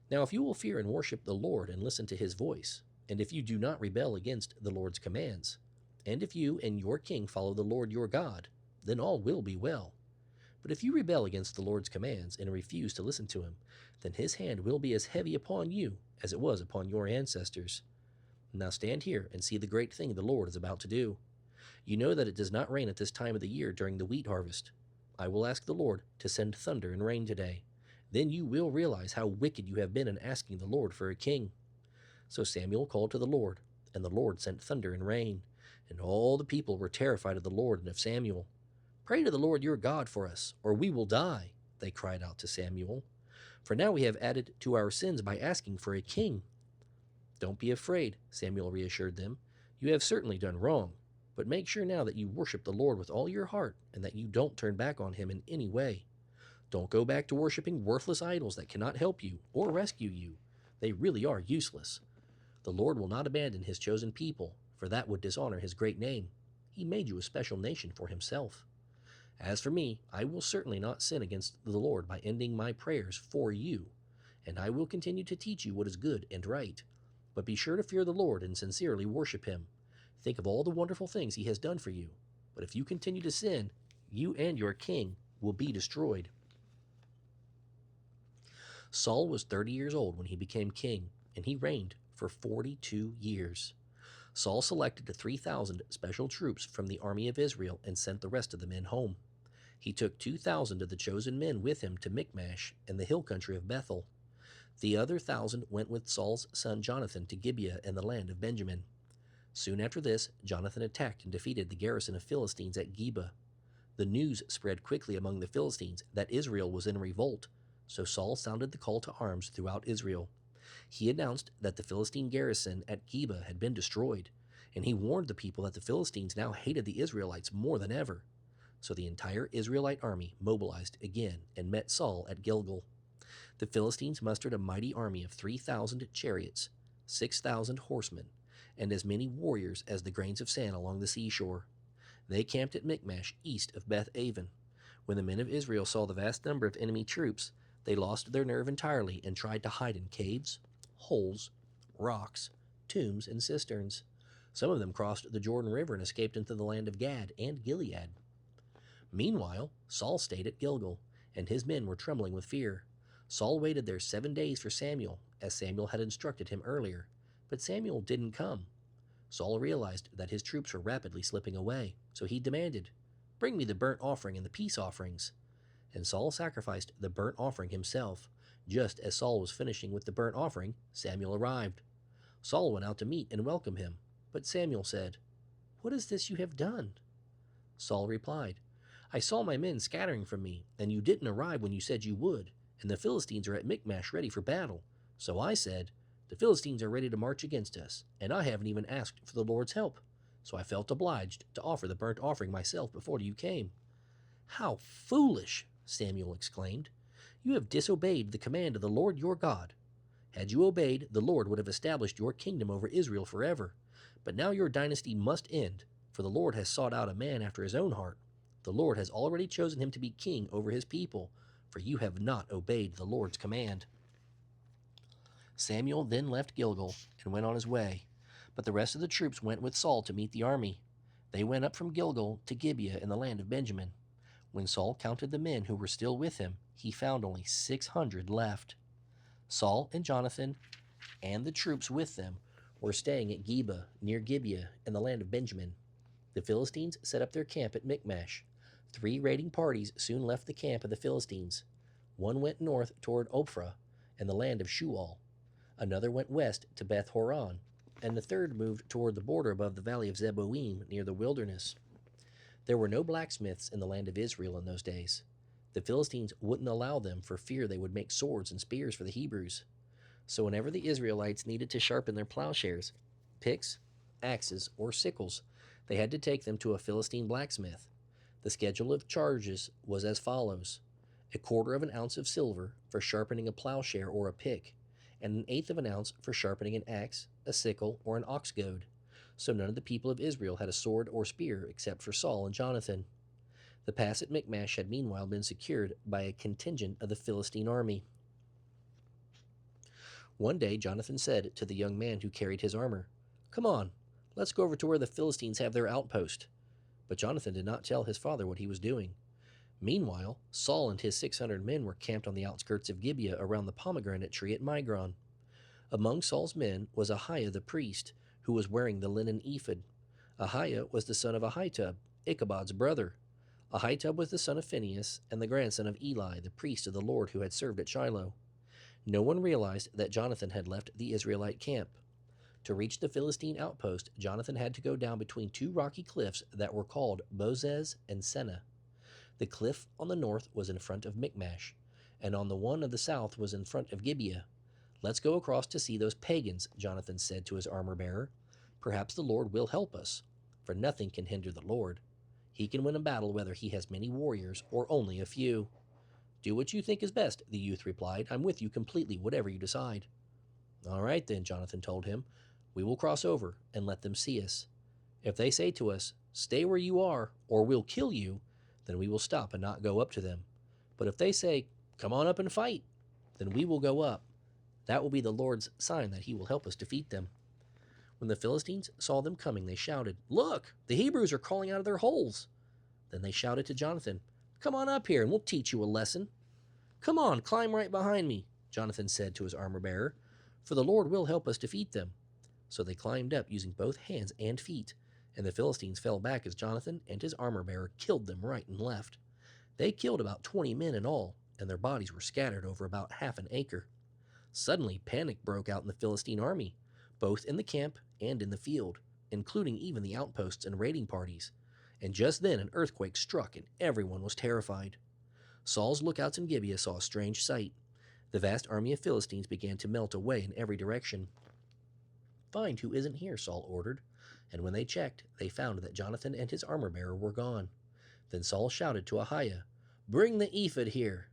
Now, if you will fear and worship the Lord and listen to his voice, and if you do not rebel against the Lord's commands, and if you and your king follow the Lord your God, then all will be well. But if you rebel against the Lord's commands and refuse to listen to him, then his hand will be as heavy upon you as it was upon your ancestors. Now stand here and see the great thing the Lord is about to do. You know that it does not rain at this time of the year during the wheat harvest. I will ask the Lord to send thunder and rain today. Then you will realize how wicked you have been in asking the Lord for a king. So Samuel called to the Lord, and the Lord sent thunder and rain, and all the people were terrified of the Lord and of Samuel. Pray to the Lord your God for us, or we will die, they cried out to Samuel. For now we have added to our sins by asking for a king. Don't be afraid, Samuel reassured them. You have certainly done wrong, but make sure now that you worship the Lord with all your heart and that you don't turn back on him in any way. Don't go back to worshiping worthless idols that cannot help you or rescue you. They really are useless. The Lord will not abandon his chosen people, for that would dishonor his great name. He made you a special nation for himself. As for me, I will certainly not sin against the Lord by ending my prayers for you, and I will continue to teach you what is good and right. But be sure to fear the Lord and sincerely worship him. Think of all the wonderful things he has done for you. But if you continue to sin, you and your king will be destroyed. Saul was 30 years old when he became king, and he reigned for 42 years. Saul selected 3,000 special troops from the army of Israel and sent the rest of the men home. He took 2,000 of the chosen men with him to Michmash and the hill country of Bethel. The other 1,000 went with Saul's son Jonathan to Gibeah in the land of Benjamin. Soon after this, Jonathan attacked and defeated the garrison of Philistines at Geba. The news spread quickly among the Philistines that Israel was in revolt, so Saul sounded the call to arms throughout Israel. He announced that the Philistine garrison at Geba had been destroyed, and he warned the people that the Philistines now hated the Israelites more than ever. So the entire Israelite army mobilized again and met Saul at Gilgal. The Philistines mustered a mighty army of 3,000 chariots, 6,000 horsemen, and as many warriors as the grains of sand along the seashore. They camped at Michmash east of Beth Aven. When the men of Israel saw the vast number of enemy troops, they lost their nerve entirely and tried to hide in caves, holes, rocks, tombs, and cisterns. Some of them crossed the Jordan River and escaped into the land of Gad and Gilead. Meanwhile, Saul stayed at Gilgal, and his men were trembling with fear. Saul waited there 7 days for Samuel, as Samuel had instructed him earlier, but Samuel didn't come. Saul realized that his troops were rapidly slipping away, so he demanded, "Bring me the burnt offering and the peace offerings." And Saul sacrificed the burnt offering himself. Just as Saul was finishing with the burnt offering, Samuel arrived. Saul went out to meet and welcome him, but Samuel said, "What is this you have done?" Saul replied, "I saw my men scattering from me, and you didn't arrive when you said you would, and the Philistines are at Michmash ready for battle. So I said, the Philistines are ready to march against us, and I haven't even asked for the Lord's help. So I felt obliged to offer the burnt offering myself before you came." "How foolish!" Samuel exclaimed. "You have disobeyed the command of the Lord your God. Had you obeyed, the Lord would have established your kingdom over Israel forever. But now your dynasty must end, for the Lord has sought out a man after his own heart. The Lord has already chosen him to be king over his people, for you have not obeyed the Lord's command." Samuel then left Gilgal and went on his way, but the rest of the troops went with Saul to meet the army. They went up from Gilgal to Gibeah in the land of Benjamin. When Saul counted the men who were still with him, he found only 600 left. Saul and Jonathan and the troops with them were staying at Geba near Gibeah in the land of Benjamin. The Philistines set up their camp at Michmash. 3 raiding parties soon left the camp of the Philistines. One went north toward Ophrah and the land of Shual. Another went west to Beth Horon, and the third moved toward the border above the valley of Zeboim near the wilderness. There were no blacksmiths in the land of Israel in those days. The Philistines wouldn't allow them for fear they would make swords and spears for the Hebrews. So whenever the Israelites needed to sharpen their plowshares, picks, axes, or sickles, they had to take them to a Philistine blacksmith. The schedule of charges was as follows: 1/4 of an ounce of silver for sharpening a plowshare or a pick, and 1/8 of an ounce for sharpening an axe, a sickle, or an ox goad. So none of the people of Israel had a sword or spear except for Saul and Jonathan. The pass at Michmash had meanwhile been secured by a contingent of the Philistine army. One day Jonathan said to the young man who carried his armor, "Come on, let's go over to where the Philistines have their outpost." But Jonathan did not tell his father what he was doing. Meanwhile, Saul and his 600 men were camped on the outskirts of Gibeah around the pomegranate tree at Migron. Among Saul's men was Ahiah the priest, who was wearing the linen ephod. Ahiah was the son of Ahitub, Ichabod's brother. Ahitub was the son of Phinehas and the grandson of Eli, the priest of the Lord who had served at Shiloh. No one realized that Jonathan had left the Israelite camp. To reach the Philistine outpost, Jonathan had to go down between two rocky cliffs that were called Bozez and Seneh. The cliff on the north was in front of Michmash, and on the one of the south was in front of Gibeah. "Let's go across to see those pagans," Jonathan said to his armor-bearer. "Perhaps the Lord will help us, for nothing can hinder the Lord. He can win a battle whether he has many warriors or only a few." "Do what you think is best," the youth replied. "I'm with you completely, whatever you decide." "All right, then," Jonathan told him. "We will cross over and let them see us. If they say to us, 'Stay where you are, or we'll kill you,' then we will stop and not go up to them. But if they say, 'Come on up and fight,' then we will go up. That will be the Lord's sign that he will help us defeat them." When the Philistines saw them coming, they shouted, "Look, the Hebrews are crawling out of their holes." Then they shouted to Jonathan, "Come on up here and we'll teach you a lesson." "Come on, climb right behind me," Jonathan said to his armor-bearer, "for the Lord will help us defeat them." So they climbed up using both hands and feet, and the Philistines fell back as Jonathan and his armor-bearer killed them right and left. They killed about 20 men in all, and their bodies were scattered over about half an acre. Suddenly, panic broke out in the Philistine army, both in the camp and in the field, including even the outposts and raiding parties. And just then an earthquake struck and everyone was terrified. Saul's lookouts in Gibeah saw a strange sight. The vast army of Philistines began to melt away in every direction. "Find who isn't here," Saul ordered, and when they checked, they found that Jonathan and his armor-bearer were gone. Then Saul shouted to Ahiah, "Bring the ephod here,"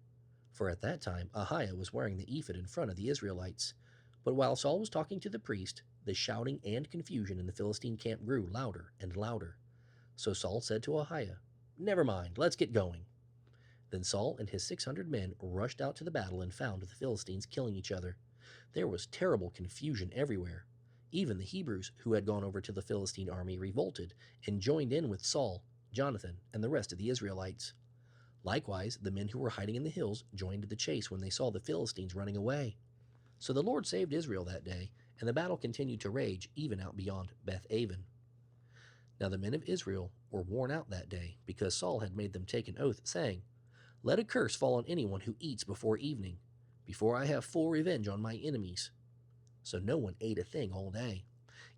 for at that time Ahiah was wearing the ephod in front of the Israelites. But while Saul was talking to the priest, the shouting and confusion in the Philistine camp grew louder and louder. So Saul said to Ahiah, "Never mind, let's get going." Then Saul and his 600 men rushed out to the battle and found the Philistines killing each other. There was terrible confusion everywhere. Even the Hebrews who had gone over to the Philistine army revolted and joined in with Saul, Jonathan, and the rest of the Israelites. Likewise, the men who were hiding in the hills joined the chase when they saw the Philistines running away. So the Lord saved Israel that day, and the battle continued to rage even out beyond Beth-aven. Now the men of Israel were worn out that day, because Saul had made them take an oath, saying, "Let a curse fall on anyone who eats before evening, before I have full revenge on my enemies." So no one ate a thing all day.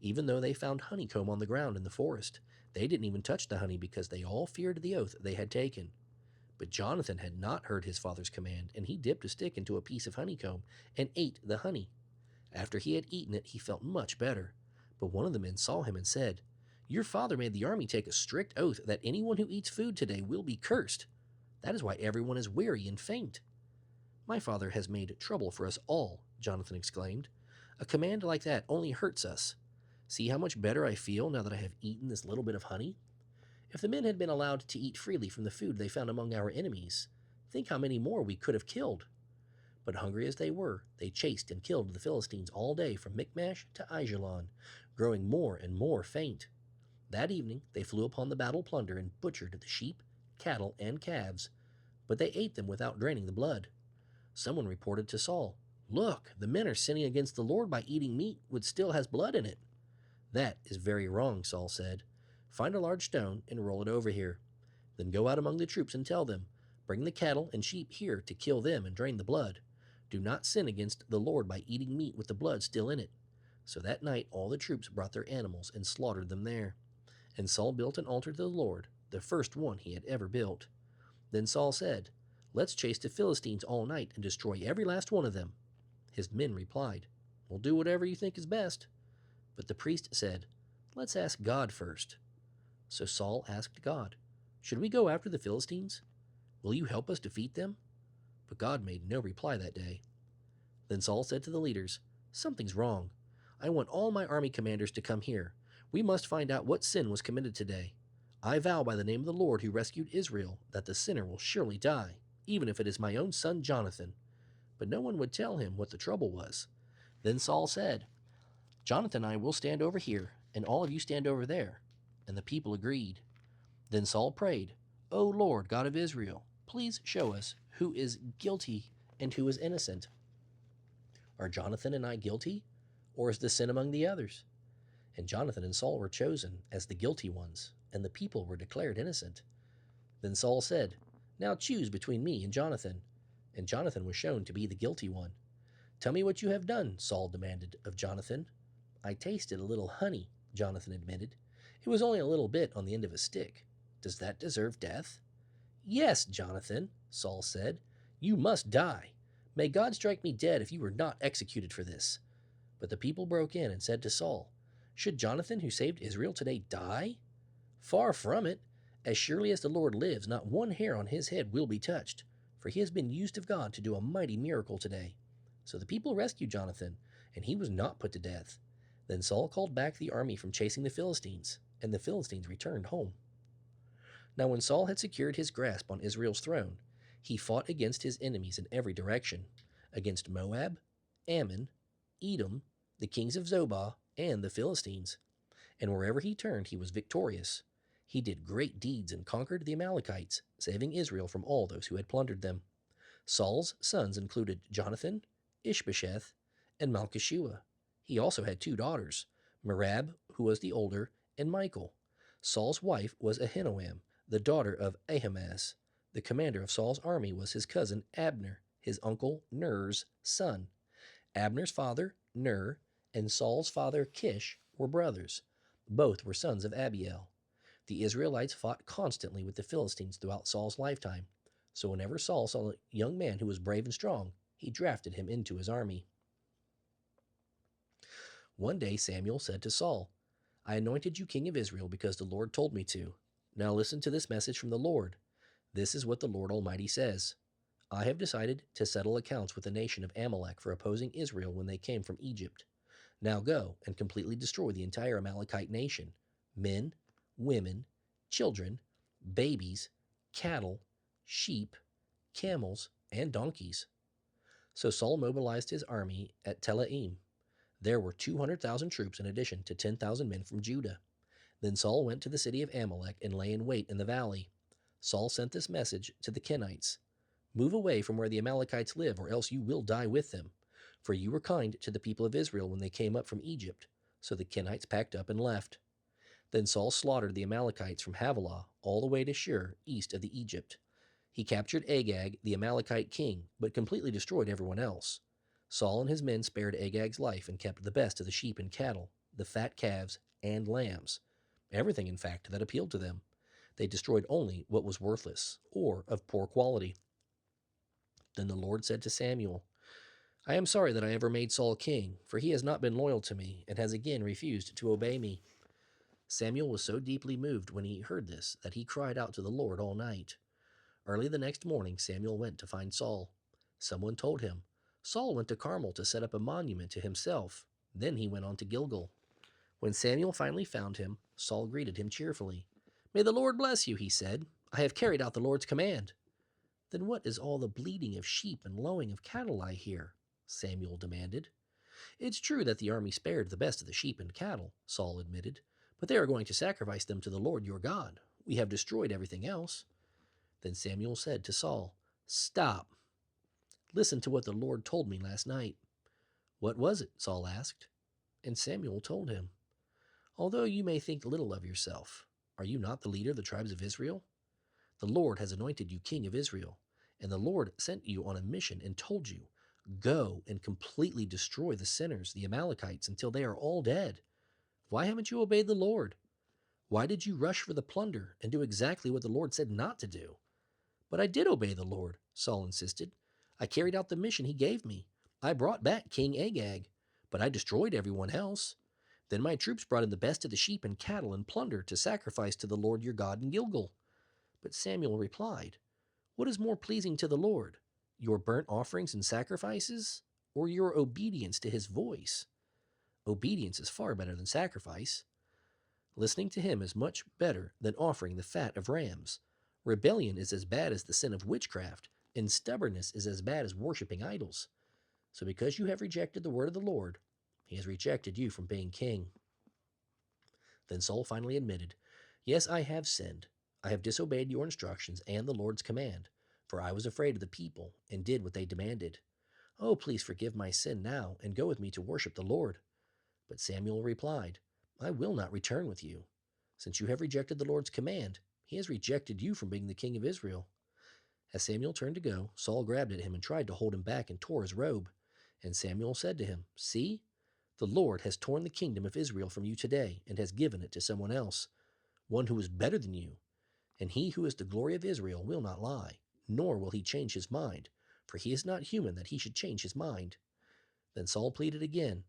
Even though they found honeycomb on the ground in the forest, they didn't even touch the honey because they all feared the oath they had taken. But Jonathan had not heard his father's command, and he dipped a stick into a piece of honeycomb and ate the honey. After he had eaten it, he felt much better. But one of the men saw him and said, "Your father made the army take a strict oath that anyone who eats food today will be cursed. That is why everyone is weary and faint." "My father has made trouble for us all," Jonathan exclaimed. "A command like that only hurts us. See how much better I feel now that I have eaten this little bit of honey? If the men had been allowed to eat freely from the food they found among our enemies, think how many more we could have killed." But hungry as they were, they chased and killed the Philistines all day from Michmash to Aijalon, growing more and more faint. That evening they flew upon the battle plunder and butchered the sheep, cattle, and calves, but they ate them without draining the blood. Someone reported to Saul, "Look, the men are sinning against the Lord by eating meat which still has blood in it." "That is very wrong," Saul said. "Find a large stone and roll it over here. Then go out among the troops and tell them, 'Bring the cattle and sheep here to kill them and drain the blood. Do not sin against the Lord by eating meat with the blood still in it.'" So that night all the troops brought their animals and slaughtered them there. And Saul built an altar to the Lord, the first one he had ever built. Then Saul said, "Let's chase the Philistines all night and destroy every last one of them." His men replied, "We'll do whatever you think is best." But the priest said, "Let's ask God first." So Saul asked God, "Should we go after the Philistines? Will you help us defeat them?" But God made no reply that day. Then Saul said to the leaders, "Something's wrong. I want all my army commanders to come here. We must find out what sin was committed today. I vow by the name of the Lord who rescued Israel that the sinner will surely die, even if it is my own son Jonathan." But no one would tell him what the trouble was. Then Saul said, "Jonathan and I will stand over here, and all of you stand over there." And the people agreed. Then Saul prayed, "O Lord, God of Israel, please show us who is guilty and who is innocent. Are Jonathan and I guilty, or is the sin among the others?" And Jonathan and Saul were chosen as the guilty ones, and the people were declared innocent. Then Saul said, "Now choose between me and Jonathan." And Jonathan was shown to be the guilty one. "Tell me what you have done," Saul demanded of Jonathan. "I tasted a little honey," Jonathan admitted. "It was only a little bit on the end of a stick. Does that deserve death?" "Yes, Jonathan," Saul said. "You must die. May God strike me dead if you were not executed for this." But the people broke in and said to Saul, "Should Jonathan, who saved Israel today, die? Far from it. As surely as the Lord lives, not one hair on his head will be touched, for he has been used of God to do a mighty miracle today." So the people rescued Jonathan, and he was not put to death. Then Saul called back the army from chasing the Philistines, and the Philistines returned home. Now when Saul had secured his grasp on Israel's throne, he fought against his enemies in every direction, against Moab, Ammon, Edom, the kings of Zobah, and the Philistines. And wherever he turned, he was victorious. He did great deeds and conquered the Amalekites, saving Israel from all those who had plundered them. Saul's sons included Jonathan, Ishbosheth, and Malchishua. He also had 2 daughters, Merab, who was the older, and Michal. Saul's wife was Ahinoam, the daughter of Ahimaaz. The commander of Saul's army was his cousin Abner, his uncle Ner's son. Abner's father, Ner, and Saul's father, Kish, were brothers. Both were sons of Abiel. The Israelites fought constantly with the Philistines throughout Saul's lifetime. So whenever Saul saw a young man who was brave and strong, he drafted him into his army. One day Samuel said to Saul, "I anointed you king of Israel because the Lord told me to. Now listen to this message from the Lord. This is what the Lord Almighty says. I have decided to settle accounts with the nation of Amalek for opposing Israel when they came from Egypt. Now go and completely destroy the entire Amalekite nation, men, women, children, babies, cattle, sheep, camels, and donkeys." So Saul mobilized his army at Telaim. There were 200,000 troops in addition to 10,000 men from Judah. Then Saul went to the city of Amalek and lay in wait in the valley. Saul sent this message to the Kenites: "Move away from where the Amalekites live, or else you will die with them. For you were kind to the people of Israel when they came up from Egypt." So the Kenites packed up and left. Then Saul slaughtered the Amalekites from Havilah all the way to Shur, east of the Egypt. He captured Agag, the Amalekite king, but completely destroyed everyone else. Saul and his men spared Agag's life and kept the best of the sheep and cattle, the fat calves, and lambs. Everything, in fact, that appealed to them. They destroyed only what was worthless or of poor quality. Then the Lord said to Samuel, "I am sorry that I ever made Saul king, for he has not been loyal to me and has again refused to obey me." Samuel was so deeply moved when he heard this that he cried out to the Lord all night. Early the next morning, Samuel went to find Saul. Someone told him, "Saul went to Carmel to set up a monument to himself. Then he went on to Gilgal." When Samuel finally found him, Saul greeted him cheerfully. "May the Lord bless you," he said. "I have carried out the Lord's command." "Then what is all the bleating of sheep and lowing of cattle I hear?" Samuel demanded. "It's true that the army spared the best of the sheep and cattle," Saul admitted, "but they are going to sacrifice them to the Lord your God. We have destroyed everything else." Then Samuel said to Saul, "Stop. Listen to what the Lord told me last night." "What was it?" Saul asked. And Samuel told him, "Although you may think little of yourself, are you not the leader of the tribes of Israel? The Lord has anointed you king of Israel, and the Lord sent you on a mission and told you, 'Go and completely destroy the sinners, the Amalekites, until they are all dead.' Why haven't you obeyed the Lord? Why did you rush for the plunder and do exactly what the Lord said not to do?" "But I did obey the Lord," Saul insisted. "I carried out the mission he gave me. I brought back King Agag, but I destroyed everyone else. Then my troops brought in the best of the sheep and cattle and plunder to sacrifice to the Lord your God in Gilgal." But Samuel replied, "What is more pleasing to the Lord, your burnt offerings and sacrifices, or your obedience to his voice? Obedience is far better than sacrifice." Listening to him is much better than offering the fat of rams. Rebellion is as bad as the sin of witchcraft, and stubbornness is as bad as worshipping idols. So because you have rejected the word of the Lord, he has rejected you from being king." Then Saul finally admitted, "Yes, I have sinned. I have disobeyed your instructions and the Lord's command, for I was afraid of the people and did what they demanded. Oh, please forgive my sin now and go with me to worship the Lord." But Samuel replied, "I will not return with you. Since you have rejected the Lord's command, he has rejected you from being the king of Israel." As Samuel turned to go, Saul grabbed at him and tried to hold him back and tore his robe. And Samuel said to him, "See, the Lord has torn the kingdom of Israel from you today and has given it to someone else, one who is better than you. And he who is the glory of Israel will not lie, nor will he change his mind, for he is not human that he should change his mind." Then Saul pleaded again,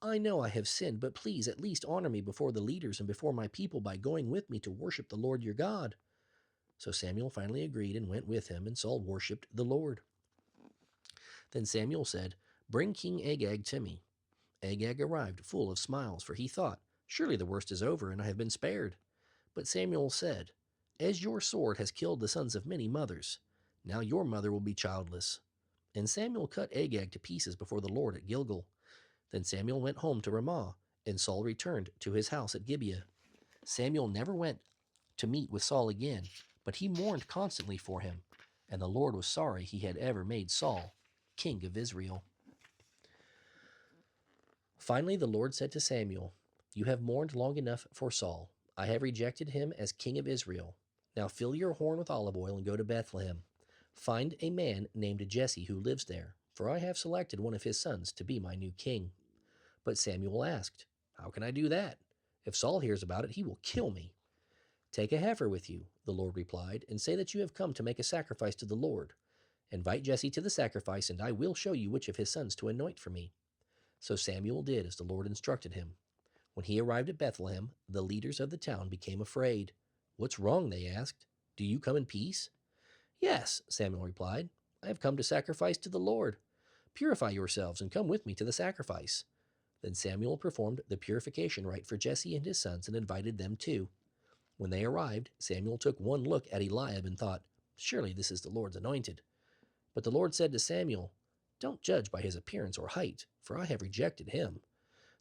"I know I have sinned, but please at least honor me before the leaders and before my people by going with me to worship the Lord your God." So Samuel finally agreed and went with him, and Saul worshipped the Lord. Then Samuel said, "Bring King Agag to me." Agag arrived full of smiles, for he thought, "Surely the worst is over, and I have been spared." But Samuel said, "As your sword has killed the sons of many mothers, now your mother will be childless." And Samuel cut Agag to pieces before the Lord at Gilgal. Then Samuel went home to Ramah, and Saul returned to his house at Gibeah. Samuel never went to meet with Saul again, but he mourned constantly for him, and the Lord was sorry he had ever made Saul king of Israel. Finally, the Lord said to Samuel, "You have mourned long enough for Saul. I have rejected him as king of Israel. Now fill your horn with olive oil and go to Bethlehem. Find a man named Jesse who lives there, for I have selected one of his sons to be my new king." But Samuel asked, "How can I do that? If Saul hears about it, he will kill me." "Take a heifer with you," the Lord replied, "and say that you have come to make a sacrifice to the Lord. Invite Jesse to the sacrifice, and I will show you which of his sons to anoint for me." So Samuel did as the Lord instructed him. When he arrived at Bethlehem, the leaders of the town became afraid. "What's wrong?" they asked. "Do you come in peace?" "Yes," Samuel replied. "I have come to sacrifice to the Lord. Purify yourselves and come with me to the sacrifice." Then Samuel performed the purification rite for Jesse and his sons and invited them too. When they arrived, Samuel took one look at Eliab and thought, "Surely this is the Lord's anointed." But the Lord said to Samuel, "Don't judge by his appearance or height, for I have rejected him."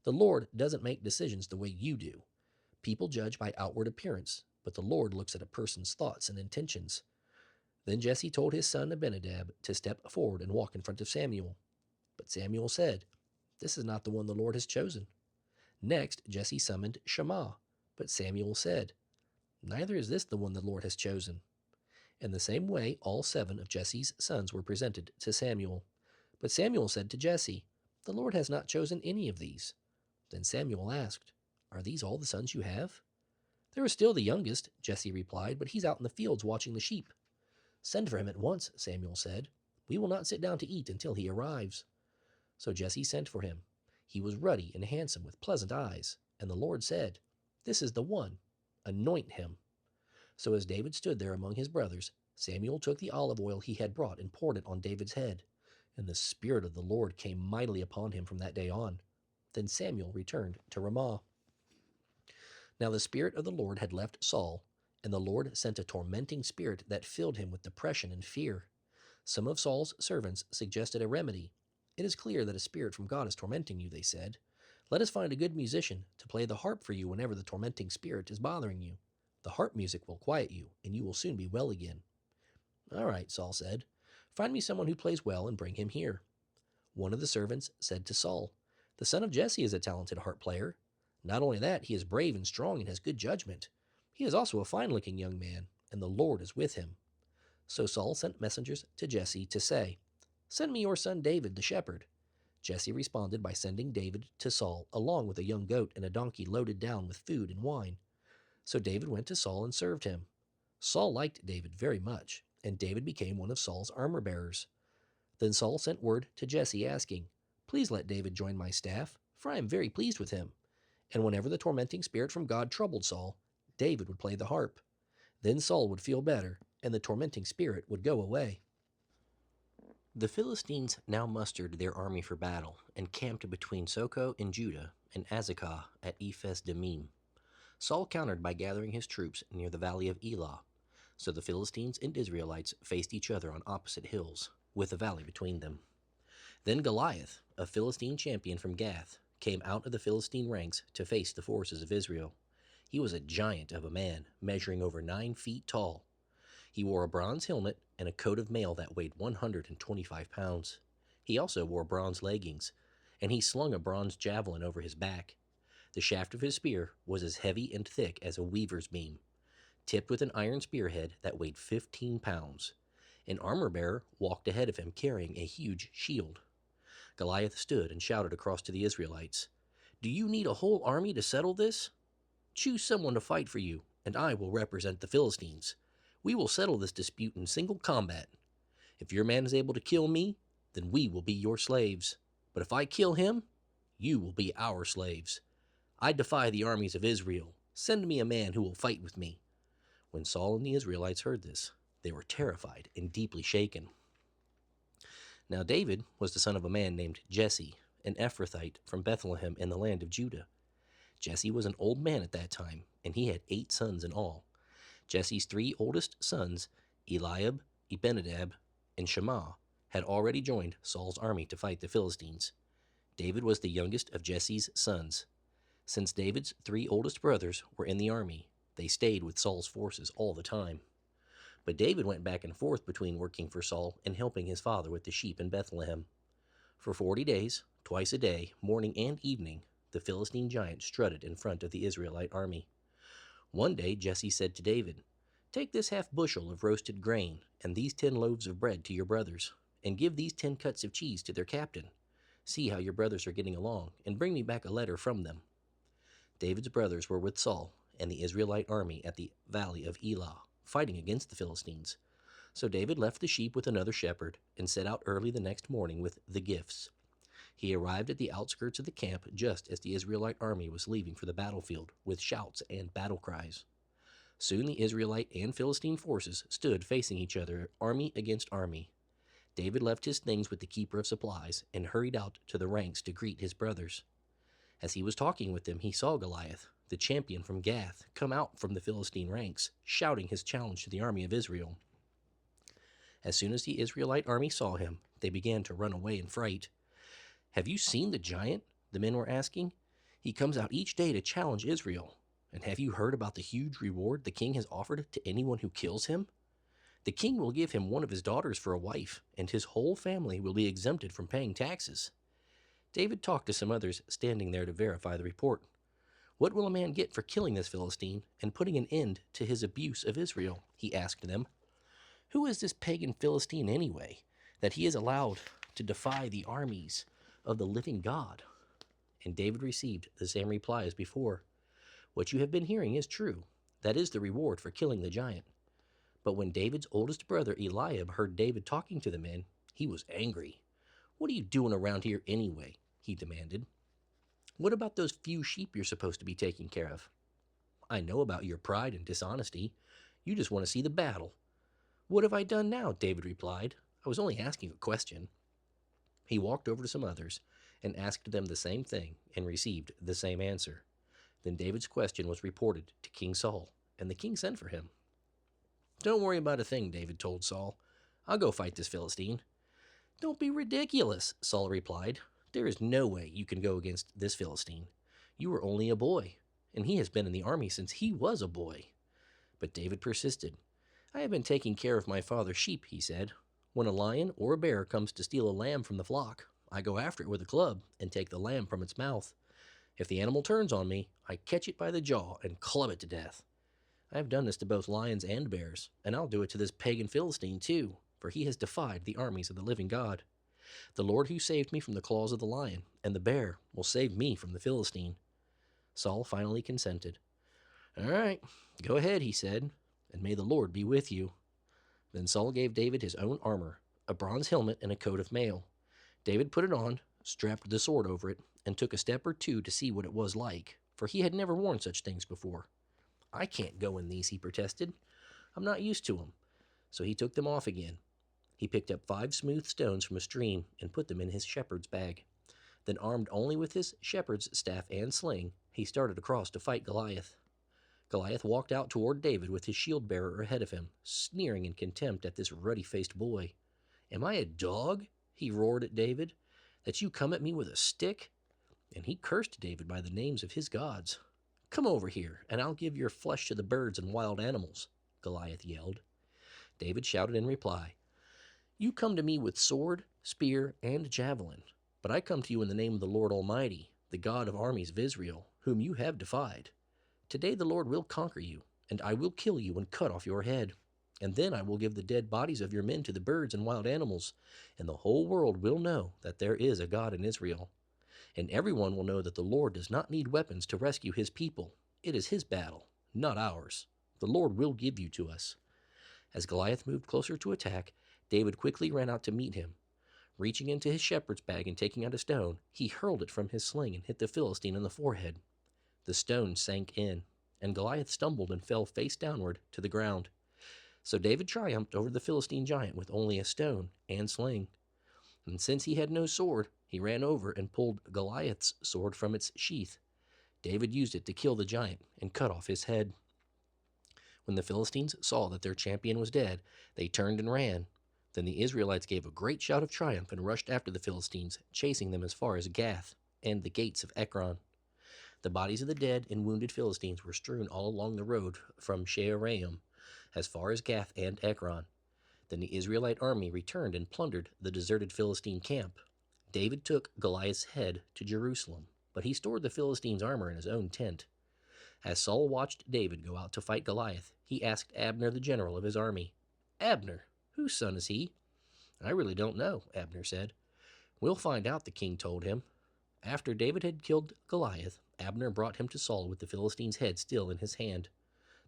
The Lord doesn't make decisions the way you do. People judge by outward appearance, but the Lord looks at a person's thoughts and intentions. Then Jesse told his son Abinadab to step forward and walk in front of Samuel. But Samuel said, "This is not the one the Lord has chosen." Next, Jesse summoned Shammah, but Samuel said, "Neither is this the one the Lord has chosen." In the same way, all 7 of Jesse's sons were presented to Samuel. But Samuel said to Jesse, "The Lord has not chosen any of these." Then Samuel asked, "Are these all the sons you have?" "There is still the youngest," Jesse replied, "but he's out in the fields watching the sheep." "Send for him at once," Samuel said. "We will not sit down to eat until he arrives." So Jesse sent for him. He was ruddy and handsome with pleasant eyes, and the Lord said, "This is the one. Anoint him." So as David stood there among his brothers, Samuel took the olive oil he had brought and poured it on David's head. And the Spirit of the Lord came mightily upon him from that day on. Then Samuel returned to Ramah. Now the Spirit of the Lord had left Saul, and the Lord sent a tormenting spirit that filled him with depression and fear. Some of Saul's servants suggested a remedy. "It is clear that a spirit from God is tormenting you," they said. "Let us find a good musician to play the harp for you whenever the tormenting spirit is bothering you. The harp music will quiet you, and you will soon be well again." "All right," Saul said. "Find me someone who plays well and bring him here." One of the servants said to Saul, "The son of Jesse is a talented harp player. Not only that, he is brave and strong and has good judgment. He is also a fine-looking young man, and the Lord is with him." So Saul sent messengers to Jesse to say, "Send me your son David the shepherd." Jesse responded by sending David to Saul along with a young goat and a donkey loaded down with food and wine. So David went to Saul and served him. Saul liked David very much, and David became one of Saul's armor-bearers. Then Saul sent word to Jesse asking, "Please let David join my staff, for I am very pleased with him." And whenever the tormenting spirit from God troubled Saul, David would play the harp. Then Saul would feel better, and the tormenting spirit would go away. The Philistines now mustered their army for battle, and camped between Soko in Judah and Azekah at Ephes Dammim. Saul countered by gathering his troops near the valley of Elah, so the Philistines and Israelites faced each other on opposite hills, with a valley between them. Then Goliath, a Philistine champion from Gath, came out of the Philistine ranks to face the forces of Israel. He was a giant of a man, measuring over 9 feet tall. He wore a bronze helmet and a coat of mail that weighed 125 pounds. He also wore bronze leggings, and he slung a bronze javelin over his back. The shaft of his spear was as heavy and thick as a weaver's beam, tipped with an iron spearhead that weighed 15 pounds. An armor-bearer walked ahead of him carrying a huge shield. Goliath stood and shouted across to the Israelites, "Do you need a whole army to settle this? Choose someone to fight for you, and I will represent the Philistines. We will settle this dispute in single combat. If your man is able to kill me, then we will be your slaves. But if I kill him, you will be our slaves. I defy the armies of Israel. Send me a man who will fight with me." When Saul and the Israelites heard this, they were terrified and deeply shaken. Now David was the son of a man named Jesse, an Ephrathite from Bethlehem in the land of Judah. Jesse was an old man at that time, and he had 8 sons in all. Jesse's 3 oldest sons, Eliab, Abinadab, and Shammah, had already joined Saul's army to fight the Philistines. David was the youngest of Jesse's sons. Since David's 3 oldest brothers were in the army, they stayed with Saul's forces all the time. But David went back and forth between working for Saul and helping his father with the sheep in Bethlehem. For 40 days, twice a day, morning and evening, the Philistine giant strutted in front of the Israelite army. One day Jesse said to David, "Take this half bushel of roasted grain and these 10 loaves of bread to your brothers, and give these 10 cuts of cheese to their captain. See how your brothers are getting along, and bring me back a letter from them." David's brothers were with Saul and the Israelite army at the valley of Elah, fighting against the Philistines. So David left the sheep with another shepherd and set out early the next morning with the gifts. He arrived at the outskirts of the camp just as the Israelite army was leaving for the battlefield with shouts and battle cries. Soon the Israelite and Philistine forces stood facing each other, army against army. David left his things with the keeper of supplies and hurried out to the ranks to greet his brothers. As he was talking with them, he saw Goliath, the champion from Gath, come out from the Philistine ranks, shouting his challenge to the army of Israel. As soon as the Israelite army saw him, they began to run away in fright. "Have you seen the giant?" the men were asking. "He comes out each day to challenge Israel. And have you heard about the huge reward the king has offered to anyone who kills him? The king will give him one of his daughters for a wife, and his whole family will be exempted from paying taxes." David talked to some others standing there to verify the report. "What will a man get for killing this Philistine and putting an end to his abuse of Israel?" he asked them. "Who is this pagan Philistine anyway, that he is allowed to defy the armies of the living God?" And David received the same reply as before. "What you have been hearing is true. That is the reward for killing the giant." But when David's oldest brother Eliab heard David talking to the men, he was angry. "What are you doing around here anyway?" he demanded. "What about those few sheep you're supposed to be taking care of?" "I know about your pride and dishonesty. You just want to see the battle." "What have I done now?" David replied. "I was only asking a question." He walked over to some others and asked them the same thing and received the same answer. Then David's question was reported to King Saul, and the king sent for him. "Don't worry about a thing," David told Saul. "I'll go fight this Philistine." "Don't be ridiculous," Saul replied. "There is no way you can go against this Philistine. You are only a boy, and he has been in the army since he was a boy." But David persisted. "I have been taking care of my father's sheep," he said. "When a lion or a bear comes to steal a lamb from the flock, I go after it with a club and take the lamb from its mouth. If the animal turns on me, I catch it by the jaw and club it to death. I have done this to both lions and bears, and I'll do it to this pagan Philistine too, for he has defied the armies of the living God. The Lord who saved me from the claws of the lion and the bear will save me from the Philistine." Saul finally consented. "All right, go ahead," he said, "and may the Lord be with you." Then Saul gave David his own armor, a bronze helmet and a coat of mail. David put it on, strapped the sword over it, and took a step or two to see what it was like, for he had never worn such things before. "I can't go in these," he protested. "I'm not used to them." So he took them off again. He picked up 5 smooth stones from a stream and put them in his shepherd's bag. Then, armed only with his shepherd's staff and sling, he started across to fight Goliath. Goliath walked out toward David with his shield bearer ahead of him, sneering in contempt at this ruddy-faced boy. "Am I a dog," he roared at David, "that you come at me with a stick?" And he cursed David by the names of his gods. "Come over here, and I'll give your flesh to the birds and wild animals," Goliath yelled. David shouted in reply, "You come to me with sword, spear, and javelin, but I come to you in the name of the Lord Almighty, the God of armies of Israel, whom you have defied. Today the Lord will conquer you, and I will kill you and cut off your head. And then I will give the dead bodies of your men to the birds and wild animals, and the whole world will know that there is a God in Israel. And everyone will know that the Lord does not need weapons to rescue his people. It is his battle, not ours. The Lord will give you to us." As Goliath moved closer to attack, David quickly ran out to meet him. Reaching into his shepherd's bag and taking out a stone, he hurled it from his sling and hit the Philistine in the forehead. The stone sank in, and Goliath stumbled and fell face downward to the ground. So David triumphed over the Philistine giant with only a stone and sling. And since he had no sword, he ran over and pulled Goliath's sword from its sheath. David used it to kill the giant and cut off his head. When the Philistines saw that their champion was dead, they turned and ran. Then the Israelites gave a great shout of triumph and rushed after the Philistines, chasing them as far as Gath and the gates of Ekron. The bodies of the dead and wounded Philistines were strewn all along the road from Shaaraim as far as Gath and Ekron. Then the Israelite army returned and plundered the deserted Philistine camp. David took Goliath's head to Jerusalem, but he stored the Philistines' armor in his own tent. As Saul watched David go out to fight Goliath, he asked Abner, the general of his army, "Abner, whose son is he?" "I really don't know," Abner said. "We'll find out," the king told him. After David had killed Goliath, Abner brought him to Saul with the Philistine's head still in his hand.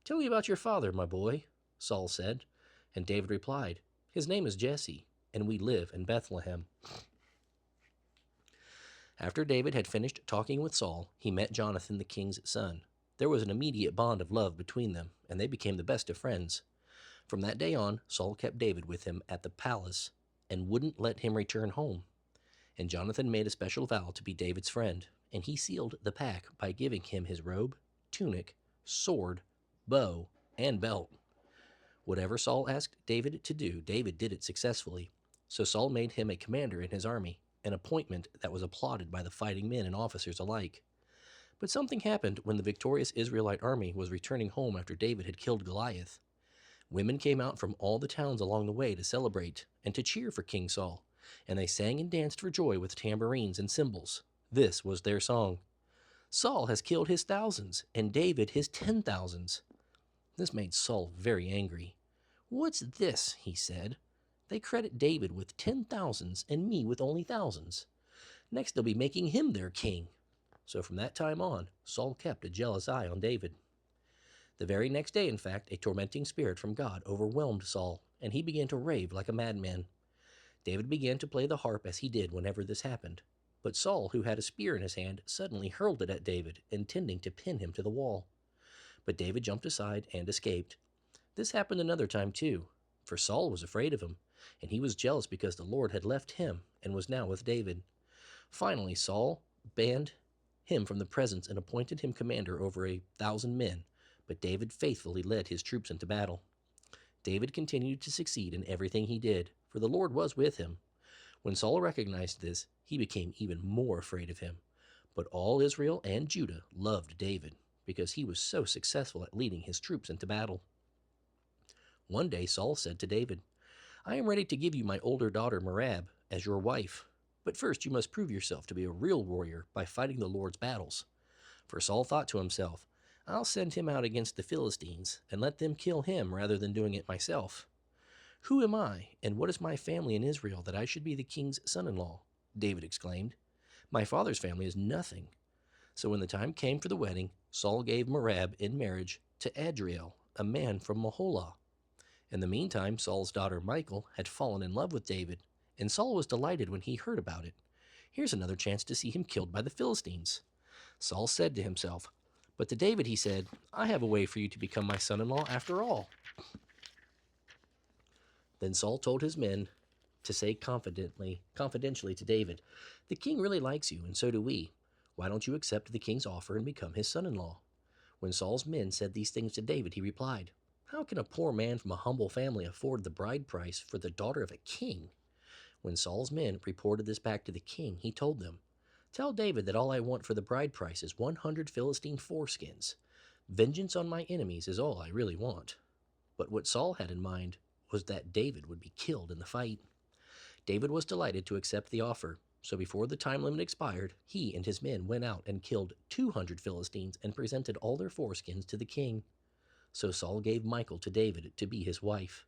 "Tell me about your father, my boy," Saul said. And David replied, "His name is Jesse, and we live in Bethlehem." After David had finished talking with Saul, he met Jonathan, the king's son. There was an immediate bond of love between them, and they became the best of friends. From that day on, Saul kept David with him at the palace and wouldn't let him return home. And Jonathan made a special vow to be David's friend, and he sealed the pact by giving him his robe, tunic, sword, bow, and belt. Whatever Saul asked David to do, David did it successfully. So Saul made him a commander in his army, an appointment that was applauded by the fighting men and officers alike. But something happened when the victorious Israelite army was returning home after David had killed Goliath. Women came out from all the towns along the way to celebrate and to cheer for King Saul, and they sang and danced for joy with tambourines and cymbals. This was their song: "Saul has killed his thousands, and David his 10,000s." This made Saul very angry. "What's this?" he said. "They credit David with 10,000s and me with only thousands. Next they'll be making him their king." So from that time on, Saul kept a jealous eye on David. The very next day, in fact, a tormenting spirit from God overwhelmed Saul, and he began to rave like a madman. David began to play the harp as he did whenever this happened. But Saul, who had a spear in his hand, suddenly hurled it at David, intending to pin him to the wall. But David jumped aside and escaped. This happened another time too, for Saul was afraid of him, and he was jealous because the Lord had left him and was now with David. Finally, Saul banned him from the presence and appointed him commander over 1,000 men, but David faithfully led his troops into battle. David continued to succeed in everything he did, for the Lord was with him. When Saul recognized this, he became even more afraid of him. But all Israel and Judah loved David, because he was so successful at leading his troops into battle. One day Saul said to David, "I am ready to give you my older daughter Merab as your wife, but first you must prove yourself to be a real warrior by fighting the Lord's battles." For Saul thought to himself, "I'll send him out against the Philistines and let them kill him rather than doing it myself. Who am I, and what is my family in Israel that I should be the king's son-in-law?" David exclaimed. "My father's family is nothing." So when the time came for the wedding, Saul gave Merab in marriage to Adriel, a man from Maholah. In the meantime, Saul's daughter Michal had fallen in love with David, and Saul was delighted when he heard about it. Here's another chance to see him killed by the Philistines. Saul said to himself, but to David he said, "I have a way for you to become my son-in-law after all." Then Saul told his men to say confidentially to David, "The king really likes you, and so do we. Why don't you accept the king's offer and become his son-in-law?" When Saul's men said these things to David, he replied, "How can a poor man from a humble family afford the bride price for the daughter of a king?" When Saul's men reported this back to the king, he told them, "Tell David that all I want for the bride price is 100 Philistine foreskins. Vengeance on my enemies is all I really want." But what Saul had in mind was that David would be killed in the fight. David was delighted to accept the offer, so before the time limit expired, he and his men went out and killed 200 Philistines and presented all their foreskins to the king. So Saul gave Michal to David to be his wife.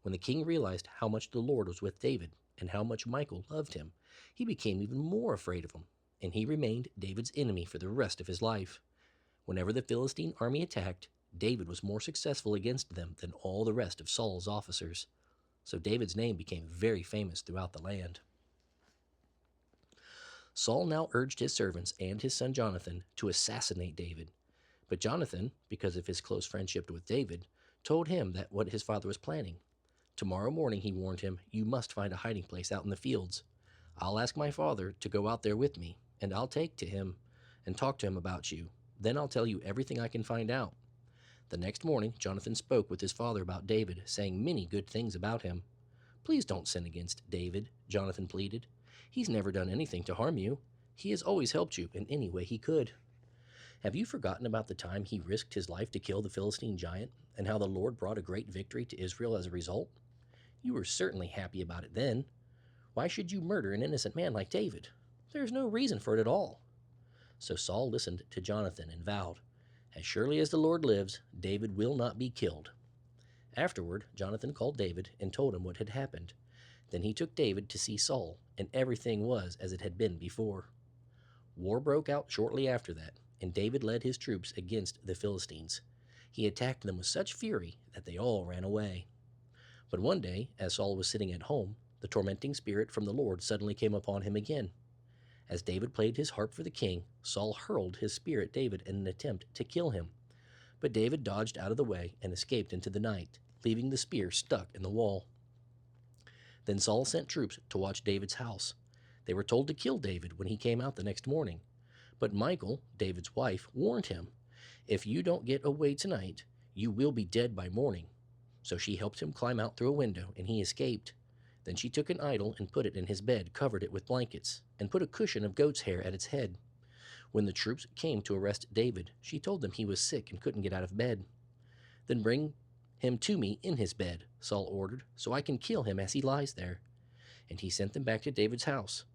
When the king realized how much the Lord was with David and how much Michal loved him, he became even more afraid of him, and he remained David's enemy for the rest of his life. Whenever the Philistine army attacked, David was more successful against them than all the rest of Saul's officers. So David's name became very famous throughout the land. Saul now urged his servants and his son Jonathan to assassinate David. But Jonathan, because of his close friendship with David, told him that what his father was planning. Tomorrow morning, he warned him, "You must find a hiding place out in the fields. I'll ask my father to go out there with me, and I'll take to him and talk to him about you. Then I'll tell you everything I can find out." The next morning, Jonathan spoke with his father about David, saying many good things about him. "Please don't sin against David," Jonathan pleaded. "He's never done anything to harm you. He has always helped you in any way he could. Have you forgotten about the time he risked his life to kill the Philistine giant, and how the Lord brought a great victory to Israel as a result? You were certainly happy about it then. Why should you murder an innocent man like David? There's no reason for it at all." So Saul listened to Jonathan and vowed, "As surely as the Lord lives, David will not be killed." Afterward, Jonathan called David and told him what had happened. Then he took David to see Saul, and everything was as it had been before. War broke out shortly after that, and David led his troops against the Philistines. He attacked them with such fury that they all ran away. But one day, as Saul was sitting at home, the tormenting spirit from the Lord suddenly came upon him again. As David played his harp for the king, Saul hurled his spear at David in an attempt to kill him. But David dodged out of the way and escaped into the night, leaving the spear stuck in the wall. Then Saul sent troops to watch David's house. They were told to kill David when he came out the next morning. But Michal, David's wife, warned him, "If you don't get away tonight, you will be dead by morning." So she helped him climb out through a window, and he escaped. Then she took an idol and put it in his bed, covered it with blankets, and put a cushion of goat's hair at its head. When the troops came to arrest David, she told them he was sick and couldn't get out of bed. "Then bring him to me in his bed," Saul ordered, "so I can kill him as he lies there." And he sent them back to David's house.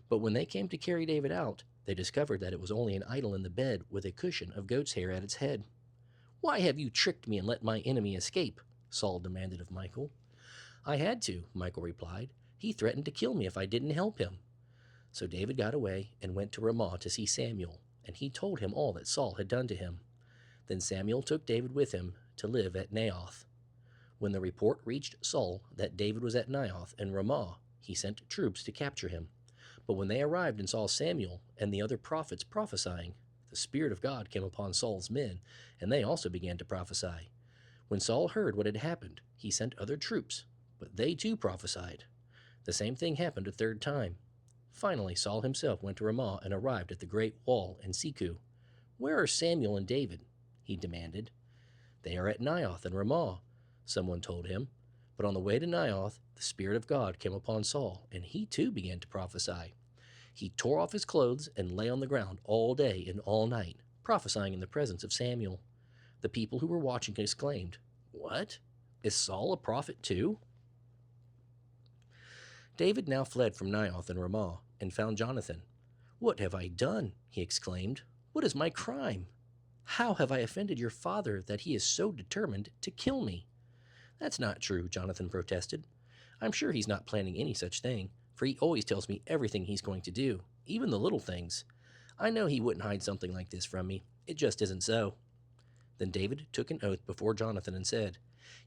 But when they came to carry David out, they discovered that it was only an idol in the bed with a cushion of goat's hair at its head. "Why have you tricked me and let my enemy escape?" Saul demanded of Michal. "I had to," Michal replied. "He threatened to kill me if I didn't help him." So David got away and went to Ramah to see Samuel, and he told him all that Saul had done to him. Then Samuel took David with him to live at Naioth. When the report reached Saul that David was at Naioth in Ramah, he sent troops to capture him. But when they arrived and saw Samuel and the other prophets prophesying, the Spirit of God came upon Saul's men, and they also began to prophesy. When Saul heard what had happened, he sent other troops, but they too prophesied. The same thing happened a third time. Finally, Saul himself went to Ramah and arrived at the great wall in Siku. "Where are Samuel and David?" he demanded. "They are at Naioth and Ramah," someone told him. But on the way to Naioth, the Spirit of God came upon Saul, and he too began to prophesy. He tore off his clothes and lay on the ground all day and all night, prophesying in the presence of Samuel. The people who were watching exclaimed, "What? Is Saul a prophet too?" David now fled from Naioth and Ramah and found Jonathan. "What have I done?" he exclaimed. "What is my crime? How have I offended your father that he is so determined to kill me?" "That's not true," Jonathan protested. "I'm sure he's not planning any such thing, for he always tells me everything he's going to do, even the little things. I know he wouldn't hide something like this from me. It just isn't so." Then David took an oath before Jonathan and said,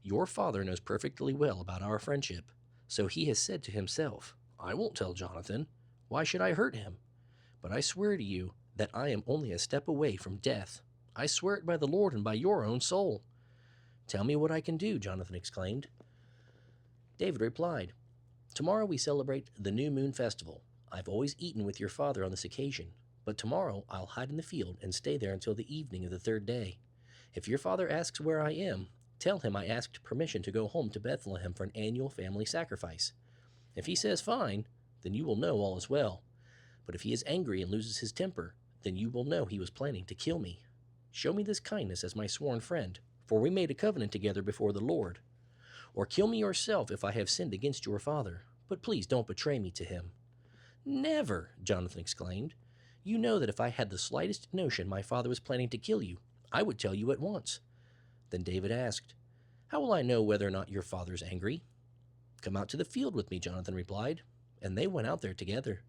"Your father knows perfectly well about our friendship, so he has said to himself, 'I won't tell Jonathan. Why should I hurt him?' But I swear to you that I am only a step away from death. I swear it by the Lord and by your own soul." "Tell me what I can do," Jonathan exclaimed. David replied, "Tomorrow we celebrate the New Moon Festival. I've always eaten with your father on this occasion, But tomorrow I'll hide in the field and stay there until the evening of the third day. If your father asks where I am, tell him I asked permission to go home to Bethlehem for an annual family sacrifice. If he says fine, then you will know all is well. But if he is angry and loses his temper, then you will know he was planning to kill me. Show me this kindness as my sworn friend, for we made a covenant together before the Lord. Or kill me yourself if I have sinned against your father, but please don't betray me to him." "Never!" Jonathan exclaimed. "You know that if I had the slightest notion my father was planning to kill you, I would tell you at once." Then David asked, "How will I know whether or not your father is angry?" "Come out to the field with me," Jonathan replied, and they went out there together.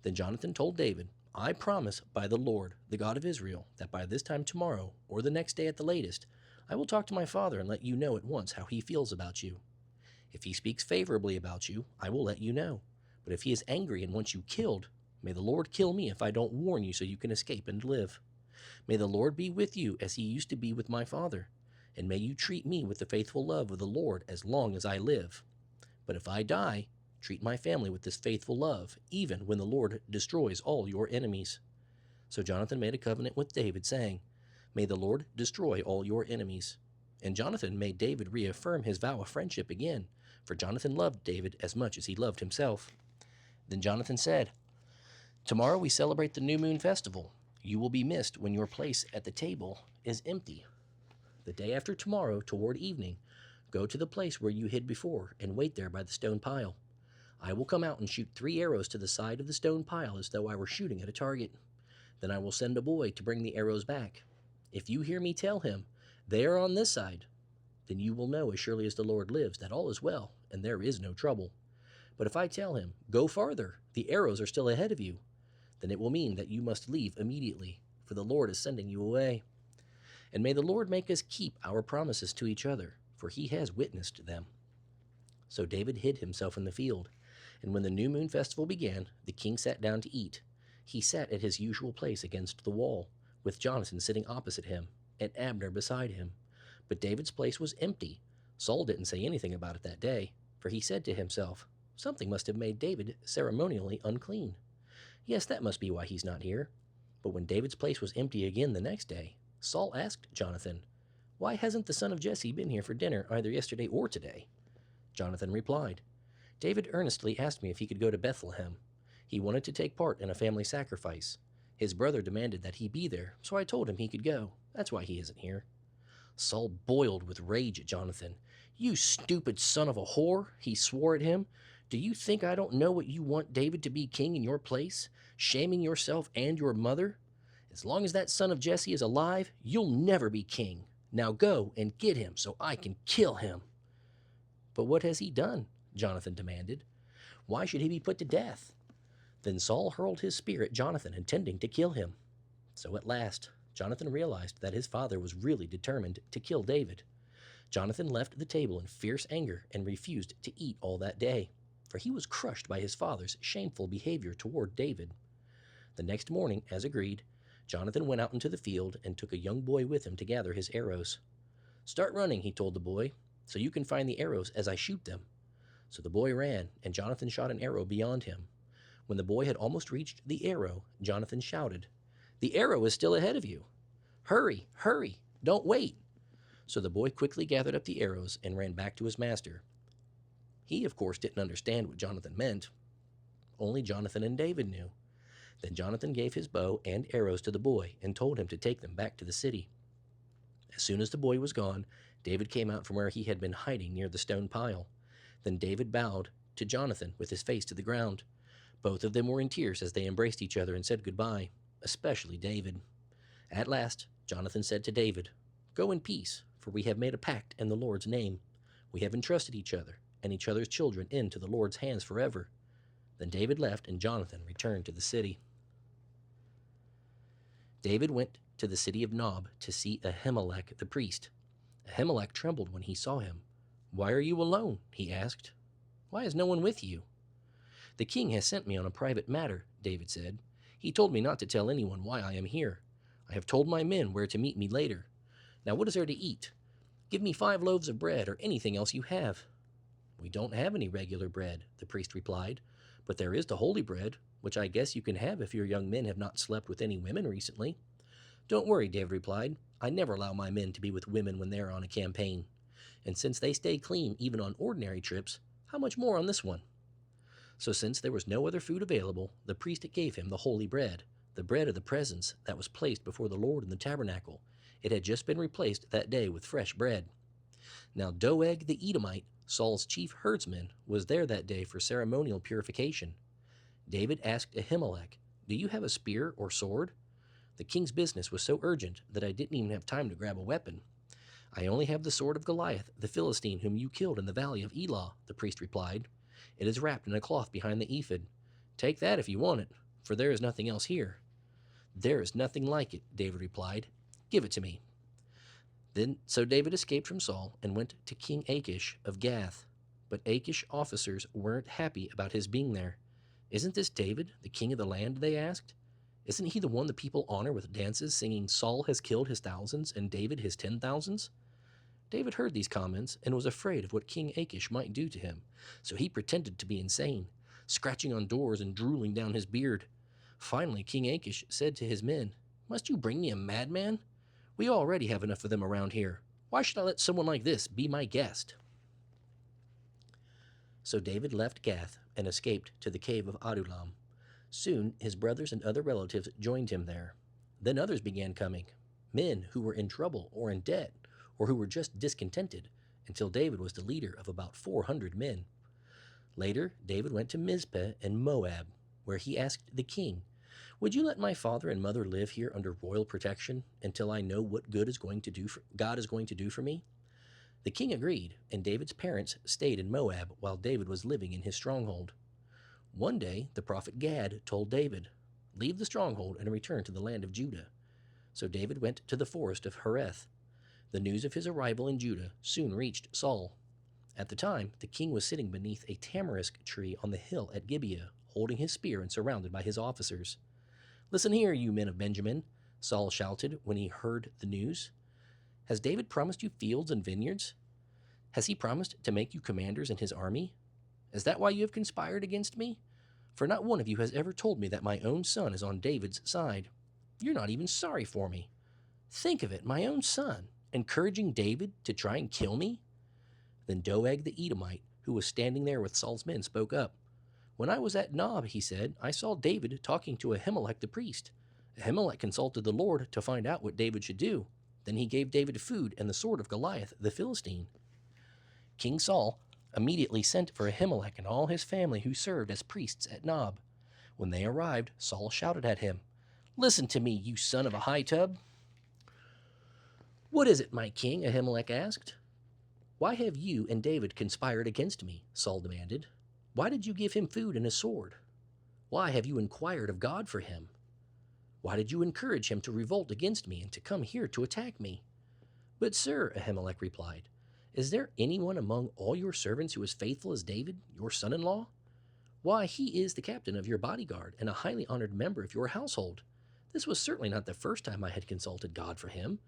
Then Jonathan told David, "I promise by the Lord, the God of Israel, that by this time tomorrow, or the next day at the latest, I will talk to my father and let you know at once how he feels about you. If he speaks favorably about you, I will let you know. But if he is angry and wants you killed, may the Lord kill me if I don't warn you so you can escape and live. May the Lord be with you as he used to be with my father, and may you treat me with the faithful love of the Lord as long as I live. But if I die, treat my family with this faithful love, even when the Lord destroys all your enemies." So Jonathan made a covenant with David, saying, "May the Lord destroy all your enemies." And Jonathan made David reaffirm his vow of friendship again, for Jonathan loved David as much as he loved himself. Then Jonathan said, "Tomorrow we celebrate the New Moon Festival. You will be missed when your place at the table is empty. The day after tomorrow, toward evening, go to the place where you hid before and wait there by the stone pile. I will come out and shoot 3 arrows to the side of the stone pile as though I were shooting at a target. Then I will send a boy to bring the arrows back. If you hear me tell him, 'They are on this side,' then you will know as surely as the Lord lives that all is well and there is no trouble. But if I tell him, 'Go farther, the arrows are still ahead of you,' then it will mean that you must leave immediately, for the Lord is sending you away. And may the Lord make us keep our promises to each other, for he has witnessed them." So David hid himself in the field, and when the new moon festival began, the king sat down to eat. He sat at his usual place against the wall, with Jonathan sitting opposite him, and Abner beside him. But David's place was empty. Saul didn't say anything about it that day, for he said to himself, "Something must have made David ceremonially unclean. Yes, that must be why he's not here." But when David's place was empty again the next day, Saul asked Jonathan, "Why hasn't the son of Jesse been here for dinner either yesterday or today?" Jonathan replied, "David earnestly asked me if he could go to Bethlehem. He wanted to take part in a family sacrifice. His brother demanded that he be there, so I told him he could go. That's why he isn't here." Saul boiled with rage at Jonathan. "You stupid son of a whore," he swore at him. "Do you think I don't know what you want David to be king in your place, shaming yourself and your mother? As long as that son of Jesse is alive, you'll never be king. Now go and get him so I can kill him." "But what has he done?" Jonathan demanded. "Why should he be put to death?" Then Saul hurled his spear at Jonathan, intending to kill him. So at last, Jonathan realized that his father was really determined to kill David. Jonathan left the table in fierce anger and refused to eat all that day, for he was crushed by his father's shameful behavior toward David. The next morning, as agreed, Jonathan went out into the field and took a young boy with him to gather his arrows. "Start running," he told the boy, "so you can find the arrows as I shoot them." So the boy ran, and Jonathan shot an arrow beyond him. When the boy had almost reached the arrow, Jonathan shouted, "The arrow is still ahead of you. Hurry, hurry, don't wait." So the boy quickly gathered up the arrows and ran back to his master. He, of course, didn't understand what Jonathan meant. Only Jonathan and David knew. Then Jonathan gave his bow and arrows to the boy and told him to take them back to the city. As soon as the boy was gone, David came out from where he had been hiding near the stone pile. Then David bowed to Jonathan with his face to the ground. Both of them were in tears as they embraced each other and said goodbye, especially David. At last, Jonathan said to David, "Go in peace, for we have made a pact in the Lord's name. We have entrusted each other and each other's children into the Lord's hands forever." Then David left, and Jonathan returned to the city. David went to the city of Nob to see Ahimelech the priest. Ahimelech trembled when he saw him. "Why are you alone?" he asked. "Why is no one with you?" "The king has sent me on a private matter," David said. "He told me not to tell anyone why I am here. I have told my men where to meet me later. Now what is there to eat? Give me 5 loaves of bread or anything else you have." "We don't have any regular bread," the priest replied, But there is the holy bread, which I guess you can have if your young men have not slept with any women recently." "Don't worry," David replied. "I never allow my men to be with women when they are on a campaign. And since they stay clean even on ordinary trips, how much more on this one?" So since there was no other food available, the priest gave him the holy bread, the bread of the presence that was placed before the Lord in the tabernacle. It had just been replaced that day with fresh bread. Now Doeg the Edomite, Saul's chief herdsman, was there that day for ceremonial purification. David asked Ahimelech, "Do you have a spear or sword?" "The king's business was so urgent that I didn't even have time to grab a weapon." "I only have the sword of Goliath, the Philistine whom you killed in the valley of Elah," the priest replied. "It is wrapped in a cloth behind the ephod. Take that if you want it, for there is nothing else here." "There is nothing like it," David replied. "Give it to me." So David escaped from Saul and went to King Achish of Gath. But Achish's officers weren't happy about his being there. "Isn't this David, the king of the land?" they asked. "Isn't he the one the people honor with dances, singing, 'Saul has killed his thousands and David his 10,000s'?" David heard these comments and was afraid of what King Achish might do to him, so he pretended to be insane, scratching on doors and drooling down his beard. Finally, King Achish said to his men, "Must you bring me a madman? We already have enough of them around here. Why should I let someone like this be my guest?" So David left Gath and escaped to the cave of Adullam. Soon his brothers and other relatives joined him there. Then others began coming, men who were in trouble or in debt, or who were just discontented, until David was the leader of about 400 men. Later, David went to Mizpeh in Moab, where he asked the king, "Would you let my father and mother live here under royal protection until I know what God is going to do for me?" The king agreed, and David's parents stayed in Moab while David was living in his stronghold. One day, the prophet Gad told David, "Leave the stronghold and return to the land of Judah." So David went to the forest of Hereth. The news of his arrival in Judah soon reached Saul. At the time, the king was sitting beneath a tamarisk tree on the hill at Gibeah, holding his spear and surrounded by his officers. "Listen here, you men of Benjamin," Saul shouted when he heard the news. "Has David promised you fields and vineyards? Has he promised to make you commanders in his army? Is that why you have conspired against me? For not one of you has ever told me that my own son is on David's side. You're not even sorry for me. Think of it, my own son, encouraging David to try and kill me?" Then Doeg the Edomite, who was standing there with Saul's men, spoke up. "When I was at Nob," he said, "I saw David talking to Ahimelech the priest. Ahimelech consulted the Lord to find out what David should do. Then he gave David food and the sword of Goliath the Philistine." King Saul immediately sent for Ahimelech and all his family who served as priests at Nob. When they arrived, Saul shouted at him, "Listen to me, you son of a high tub." "What is it, my king?" Ahimelech asked. "Why have you and David conspired against me?" Saul demanded. "Why did you give him food and a sword? Why have you inquired of God for him? Why did you encourage him to revolt against me and to come here to attack me?" "But sir," Ahimelech replied, "is there anyone among all your servants who is faithful as David, your son-in-law? Why, he is the captain of your bodyguard and a highly honored member of your household. This was certainly not the first time I had consulted God for him.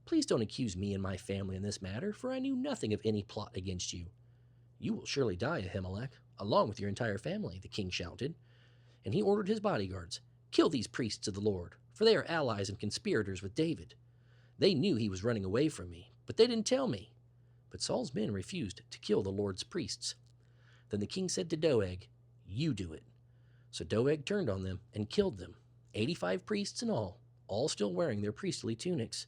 Please don't accuse me and my family in this matter, for I knew nothing of any plot against you." "You will surely die, Ahimelech, along with your entire family," the king shouted. And he ordered his bodyguards, "Kill these priests of the Lord, for they are allies and conspirators with David. They knew he was running away from me, but they didn't tell me." But Saul's men refused to kill the Lord's priests. Then the king said to Doeg, "You do it." So Doeg turned on them and killed them, 85 priests in all still wearing their priestly tunics.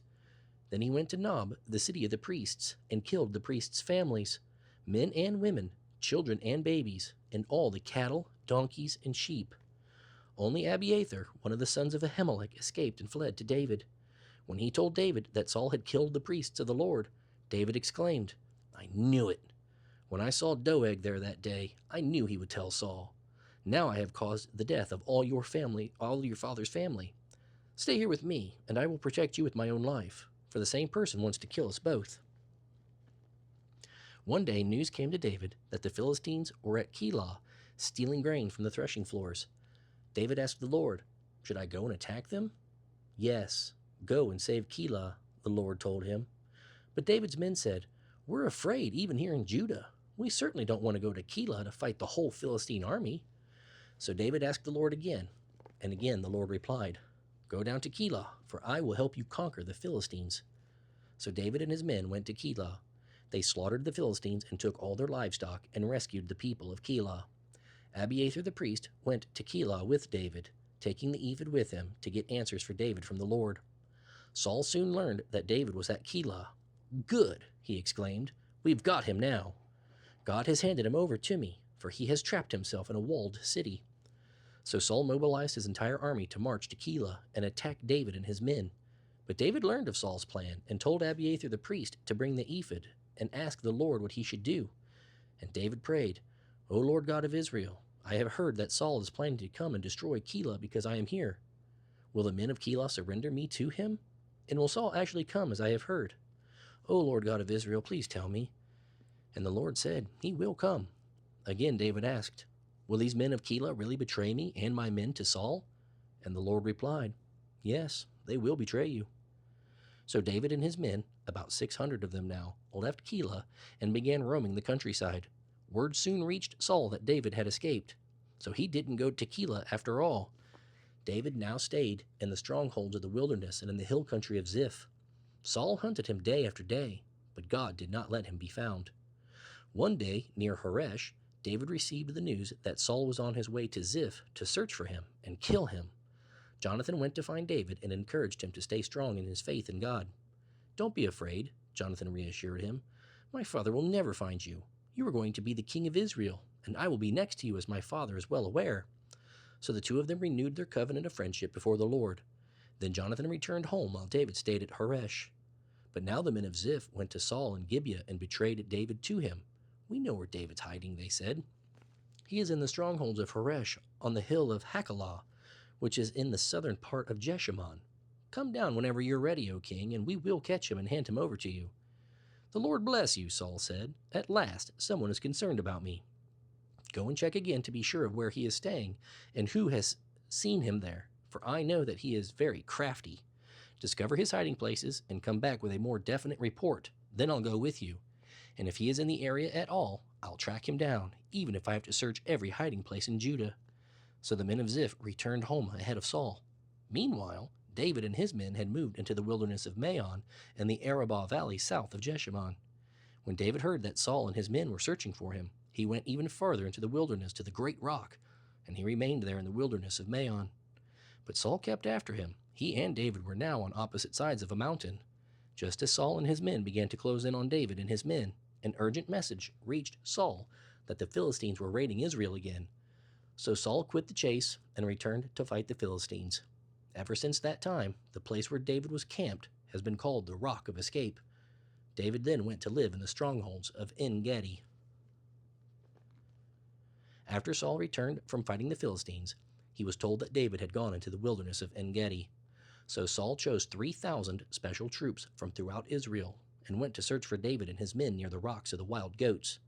Then he went to Nob, the city of the priests, and killed the priests' families, men and women, children and babies, and all the cattle, donkeys, and sheep. Only Abiathar, one of the sons of Ahimelech, escaped and fled to David. When he told David that Saul had killed the priests of the Lord, David exclaimed, "I knew it. When I saw Doeg there that day, I knew he would tell Saul. Now I have caused the death of all your father's family. Stay here with me, and I will protect you with my own life, for the same person wants to kill us both." One day news came to David that the Philistines were at Keilah, stealing grain from the threshing floors. David asked the Lord, "Should I go and attack them?" "Yes, go and save Keilah," the Lord told him. But David's men said, "We're afraid even here in Judah. We certainly don't want to go to Keilah to fight the whole Philistine army." So David asked the Lord again, and again the Lord replied, "Go down to Keilah, for I will help you conquer the Philistines." So David and his men went to Keilah. They slaughtered the Philistines and took all their livestock and rescued the people of Keilah. Abiathar the priest went to Keilah with David, taking the ephod with him to get answers for David from the Lord. Saul soon learned that David was at Keilah. "Good," he exclaimed. "We've got him now. God has handed him over to me, for he has trapped himself in a walled city." So Saul mobilized his entire army to march to Keilah and attack David and his men. But David learned of Saul's plan and told Abiathar the priest to bring the ephod and ask the Lord what he should do. And David prayed, "O Lord God of Israel, I have heard that Saul is planning to come and destroy Keilah because I am here. Will the men of Keilah surrender me to him? And will Saul actually come as I have heard? O Lord God of Israel, please tell me." And the Lord said, "He will come." Again David asked, "Will these men of Keilah really betray me and my men to Saul?" And the Lord replied, "Yes, they will betray you." So David and his men, about 600 of them now, left Keilah and began roaming the countryside. Word soon reached Saul that David had escaped, so he didn't go to Keilah after all. David now stayed in the strongholds of the wilderness and in the hill country of Ziph. Saul hunted him day after day, but God did not let him be found. One day, near Horesh, David received the news that Saul was on his way to Ziph to search for him and kill him. Jonathan went to find David and encouraged him to stay strong in his faith in God. "Don't be afraid," Jonathan reassured him. "My father will never find you. You are going to be the king of Israel, and I will be next to you, as my father is well aware." So the two of them renewed their covenant of friendship before the Lord. Then Jonathan returned home while David stayed at Horesh. But now the men of Ziph went to Saul in Gibeah and betrayed David to him. "We know where David's hiding," they said. "He is in the strongholds of Horesh on the hill of Hachilah, which is in the southern part of Jeshimon. Come down whenever you're ready, O king, and we will catch him and hand him over to you." "The Lord bless you," Saul said. "At last someone is concerned about me. Go and check again to be sure of where he is staying and who has seen him there, for I know that he is very crafty. Discover his hiding places and come back with a more definite report. Then I'll go with you. And if he is in the area at all, I'll track him down, even if I have to search every hiding place in Judah." So the men of Ziph returned home ahead of Saul. Meanwhile, David and his men had moved into the wilderness of Maon and the Arabah valley south of Jeshimon. When David heard that Saul and his men were searching for him, he went even farther into the wilderness to the great rock, and he remained there in the wilderness of Maon. But Saul kept after him. He and David were now on opposite sides of a mountain. Just as Saul and his men began to close in on David and his men, an urgent message reached Saul that the Philistines were raiding Israel again. So Saul quit the chase and returned to fight the Philistines. Ever since that time, the place where David was camped has been called the Rock of Escape. David then went to live in the strongholds of En-Gedi. After Saul returned from fighting the Philistines, he was told that David had gone into the wilderness of En-Gedi. So Saul chose 3,000 special troops from throughout Israel and went to search for David and his men near the rocks of the wild goats.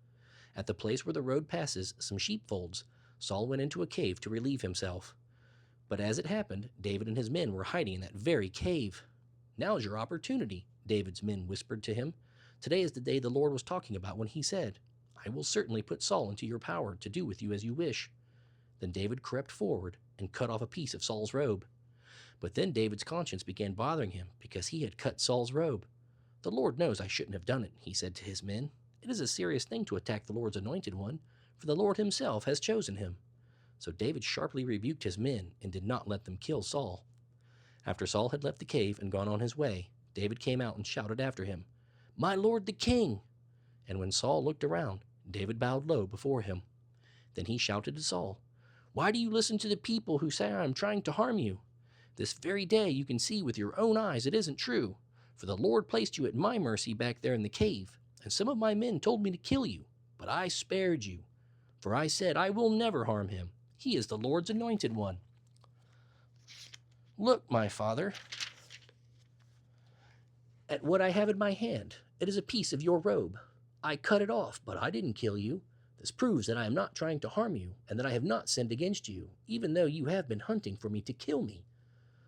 At the place where the road passes some sheepfolds, Saul went into a cave to relieve himself. But as it happened, David and his men were hiding in that very cave. "Now's your opportunity," David's men whispered to him. "Today is the day the Lord was talking about when he said, 'I will certainly put Saul into your power to do with you as you wish.'" Then David crept forward and cut off a piece of Saul's robe. But then David's conscience began bothering him because he had cut Saul's robe. "The Lord knows I shouldn't have done it," he said to his men. "It is a serious thing to attack the Lord's anointed one, for the Lord himself has chosen him." So David sharply rebuked his men and did not let them kill Saul. After Saul had left the cave and gone on his way, David came out and shouted after him, "My lord the king!" And when Saul looked around, David bowed low before him. Then he shouted to Saul, "Why do you listen to the people who say I am trying to harm you? This very day you can see with your own eyes it isn't true, for the Lord placed you at my mercy back there in the cave, and some of my men told me to kill you, but I spared you. For I said, I will never harm him. He is the Lord's anointed one. Look, my father, at what I have in my hand. It is a piece of your robe. I cut it off, but I didn't kill you. This proves that I am not trying to harm you, and that I have not sinned against you, even though you have been hunting for me to kill me.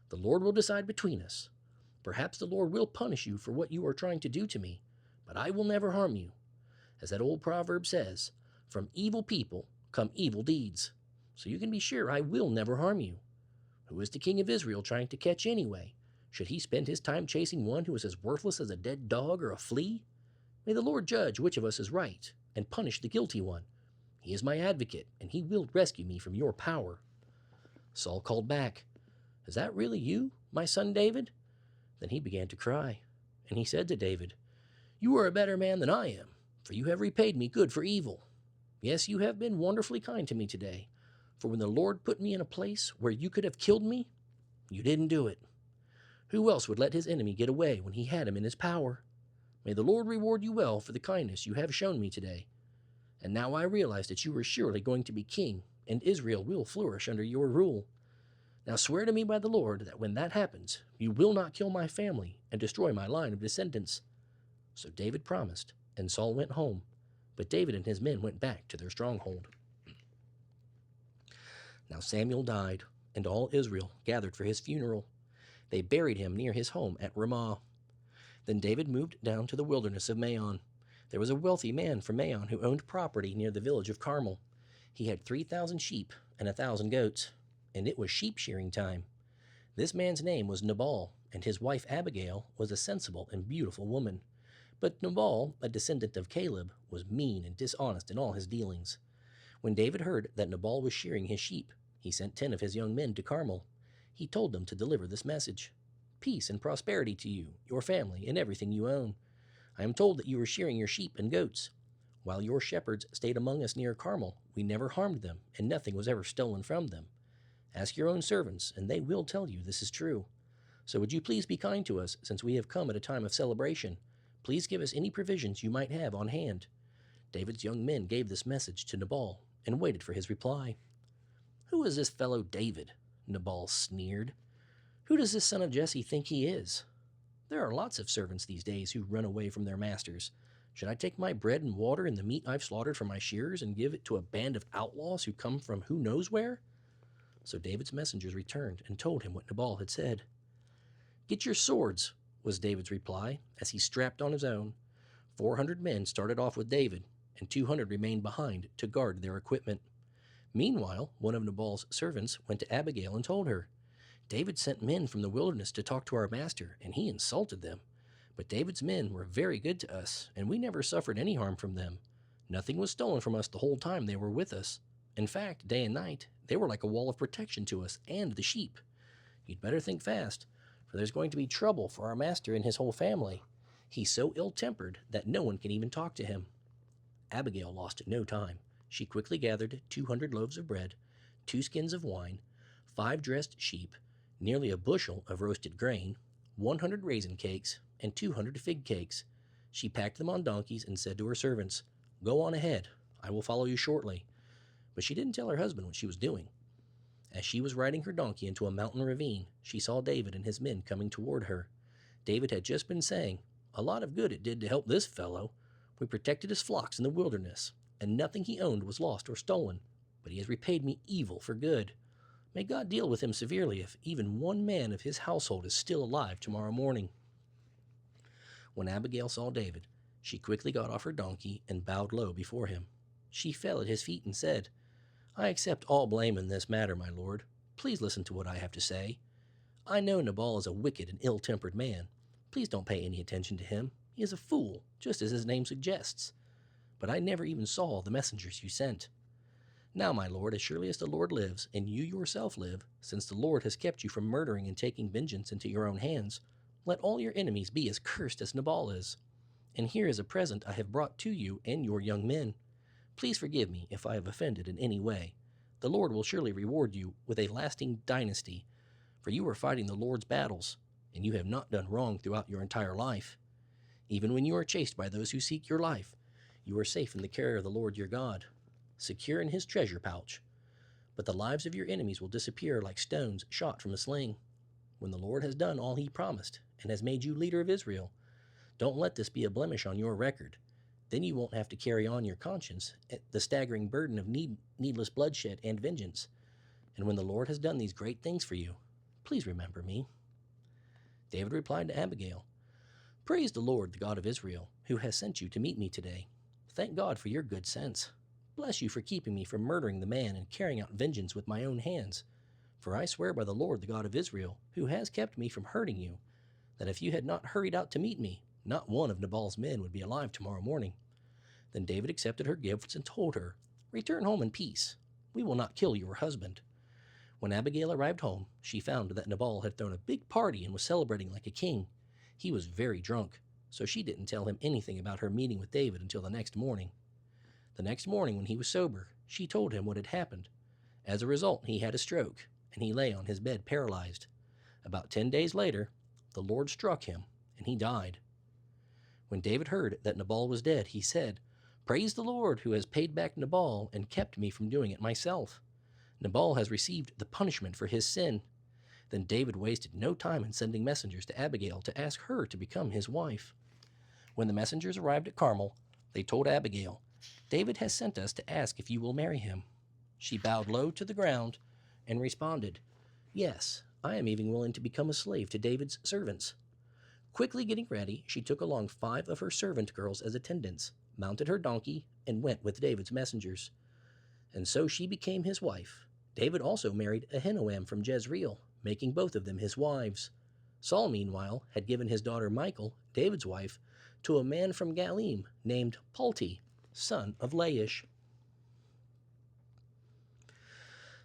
The Lord will decide between us. Perhaps the Lord will punish you for what you are trying to do to me, but I will never harm you. As that old proverb says, from evil people come evil deeds. so you can be sure I will never harm you. Who is the king of Israel trying to catch anyway? Should he spend his time chasing one who is as worthless as a dead dog or a flea? May the Lord judge which of us is right, and punish the guilty one. He is my advocate, and he will rescue me from your power." Saul called back, "Is that really you, my son David?" Then he began to cry, and he said to David, "You are a better man than I am, for you have repaid me good for evil. Yes, you have been wonderfully kind to me today, for when the Lord put me in a place where you could have killed me, you didn't do it. Who else would let his enemy get away when he had him in his power? May the Lord reward you well for the kindness you have shown me today. And now I realize that you are surely going to be king, and Israel will flourish under your rule. Now swear to me by the Lord that when that happens, you will not kill my family and destroy my line of descendants." So David promised, and Saul went home, but David and his men went back to their stronghold. Now Samuel died, and all Israel gathered for his funeral. They buried him near his home at Ramah. Then David moved down to the wilderness of Maon. There was a wealthy man from Maon who owned property near the village of Carmel. He had 3,000 sheep and 1,000 goats, and it was sheep shearing time. This man's name was Nabal, and his wife Abigail was a sensible and beautiful woman. But Nabal, a descendant of Caleb, was mean and dishonest in all his dealings. When David heard that Nabal was shearing his sheep, he sent 10 of his young men to Carmel. He told them to deliver this message: "Peace and prosperity to you, your family, and everything you own. I am told that you are shearing your sheep and goats. While your shepherds stayed among us near Carmel, we never harmed them, and nothing was ever stolen from them. Ask your own servants, and they will tell you this is true. So would you please be kind to us, since we have come at a time of celebration? Please give us any provisions you might have on hand." David's young men gave this message to Nabal and waited for his reply. "Who is this fellow David?" Nabal sneered. "Who does this son of Jesse think he is? There are lots of servants these days who run away from their masters. Should I take my bread and water and the meat I've slaughtered for my shearers and give it to a band of outlaws who come from who knows where?" So David's messengers returned and told him what Nabal had said. "Get your swords," was David's reply, as he strapped on his own. 400 men started off with David, and 200 remained behind to guard their equipment. Meanwhile, one of Nabal's servants went to Abigail and told her, "David sent men from the wilderness to talk to our master, and he insulted them. But David's men were very good to us, and we never suffered any harm from them. Nothing was stolen from us the whole time they were with us. In fact, day and night, they were like a wall of protection to us and the sheep. You'd better think fast, for there's going to be trouble for our master and his whole family. He's so ill-tempered that no one can even talk to him." Abigail lost no time. She quickly gathered 200 loaves of bread, 2 skins of wine, 5 dressed sheep, nearly a bushel of roasted grain, 100 raisin cakes, and 200 fig cakes. She packed them on donkeys and said to her servants, "Go on ahead. I will follow you shortly." But she didn't tell her husband what she was doing. As she was riding her donkey into a mountain ravine, she saw David and his men coming toward her. David had just been saying, "A lot of good it did to help this fellow. We protected his flocks in the wilderness, and nothing he owned was lost or stolen, but he has repaid me evil for good. May God deal with him severely if even one man of his household is still alive tomorrow morning." When Abigail saw David, she quickly got off her donkey and bowed low before him. She fell at his feet and said, "I accept all blame in this matter, my lord. Please listen to what I have to say. I know Nabal is a wicked and ill-tempered man. Please don't pay any attention to him. He is a fool, just as his name suggests. But I never even saw the messengers you sent. Now, my lord, as surely as the Lord lives, and you yourself live, since the Lord has kept you from murdering and taking vengeance into your own hands, let all your enemies be as cursed as Nabal is. And here is a present I have brought to you and your young men. Please forgive me if I have offended in any way. The Lord will surely reward you with a lasting dynasty, for you are fighting the Lord's battles, and you have not done wrong throughout your entire life. Even when you are chased by those who seek your life, you are safe in the care of the Lord your God, secure in his treasure pouch. But the lives of your enemies will disappear like stones shot from a sling. When the Lord has done all he promised and has made you leader of Israel, don't let this be a blemish on your record. Then you won't have to carry on your conscience the staggering burden of needless bloodshed and vengeance. And when the Lord has done these great things for you, please remember me." David replied to Abigail, "Praise the Lord, the God of Israel, who has sent you to meet me today. Thank God for your good sense. Bless you for keeping me from murdering the man and carrying out vengeance with my own hands. For I swear by the Lord, the God of Israel, who has kept me from hurting you, that if you had not hurried out to meet me, not one of Nabal's men would be alive tomorrow morning." Then David accepted her gifts and told her, "Return home in peace. We will not kill your husband." When Abigail arrived home, she found that Nabal had thrown a big party and was celebrating like a king. He was very drunk, so she didn't tell him anything about her meeting with David until the next morning. The next morning, when he was sober, she told him what had happened. As a result, he had a stroke, and he lay on his bed paralyzed. About 10 days later, the Lord struck him, and he died. When David heard that Nabal was dead, he said, "Praise the Lord, who has paid back Nabal and kept me from doing it myself. Nabal has received the punishment for his sin." Then David wasted no time in sending messengers to Abigail to ask her to become his wife. When the messengers arrived at Carmel, they told Abigail, "David has sent us to ask if you will marry him." She bowed low to the ground and responded, "Yes, I am even willing to become a slave to David's servants." Quickly getting ready, she took along 5 of her servant girls as attendants, mounted her donkey, and went with David's messengers. And so she became his wife. David also married Ahinoam from Jezreel, making both of them his wives. Saul, meanwhile, had given his daughter Michal, David's wife, to a man from Galim named Palti, son of Laish.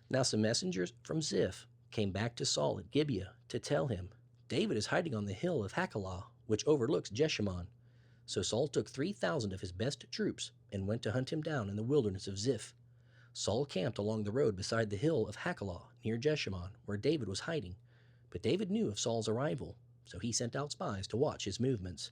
Now some messengers from Ziph came back to Saul at Gibeah to tell him, "David is hiding on the hill of Hachilah, which overlooks Jeshimon." So Saul took 3,000 of his best troops and went to hunt him down in the wilderness of Ziph. Saul camped along the road beside the hill of Hachilah near Jeshimon, where David was hiding. But David knew of Saul's arrival, so he sent out spies to watch his movements.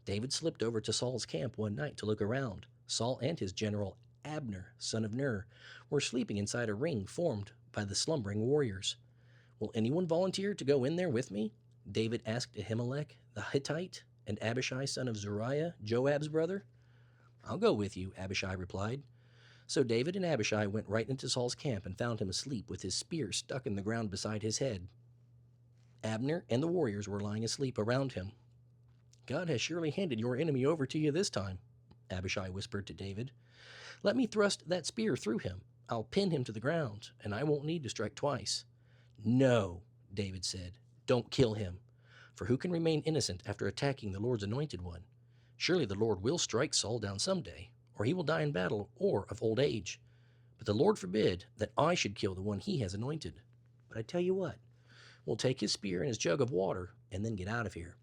David slipped over to Saul's camp one night to look around. Saul and his general Abner, son of Ner, were sleeping inside a ring formed by the slumbering warriors. "Will anyone volunteer to go in there with me?" David asked Ahimelech the Hittite and Abishai, son of Zeruiah, Joab's brother. "I'll go with you," Abishai replied. So David and Abishai went right into Saul's camp and found him asleep with his spear stuck in the ground beside his head. Abner and the warriors were lying asleep around him. "God has surely handed your enemy over to you this time," Abishai whispered to David. "Let me thrust that spear through him. I'll pin him to the ground, and I won't need to strike twice." "No," David said, "don't kill him. For who can remain innocent after attacking the Lord's anointed one? Surely the Lord will strike Saul down someday, or he will die in battle or of old age. But the Lord forbid that I should kill the one he has anointed. But I tell you what, we'll take his spear and his jug of water and then get out of here."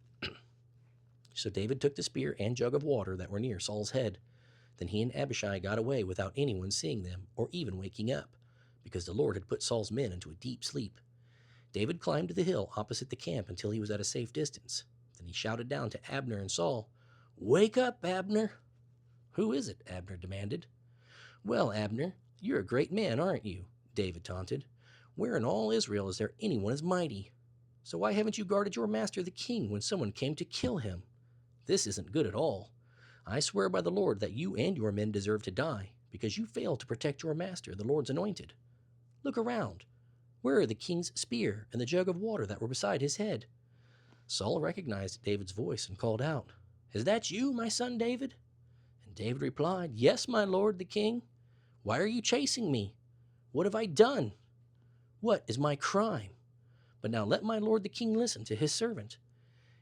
So David took the spear and jug of water that were near Saul's head. Then he and Abishai got away without anyone seeing them or even waking up, because the Lord had put Saul's men into a deep sleep. David climbed the hill opposite the camp until he was at a safe distance. Then he shouted down to Abner and Saul, "Wake up, Abner!" "Who is it?" Abner demanded. "Well, Abner, you're a great man, aren't you?" David taunted. "Where in all Israel is there anyone as mighty? So why haven't you guarded your master the king when someone came to kill him? This isn't good at all. I swear by the Lord that you and your men deserve to die, because you failed to protect your master, the Lord's anointed. Look around. Where are the king's spear and the jug of water that were beside his head?" Saul recognized David's voice and called out, "Is that you, my son David?" And David replied, "Yes, my lord the king. Why are you chasing me? What have I done? What is my crime? But now let my lord the king listen to his servant.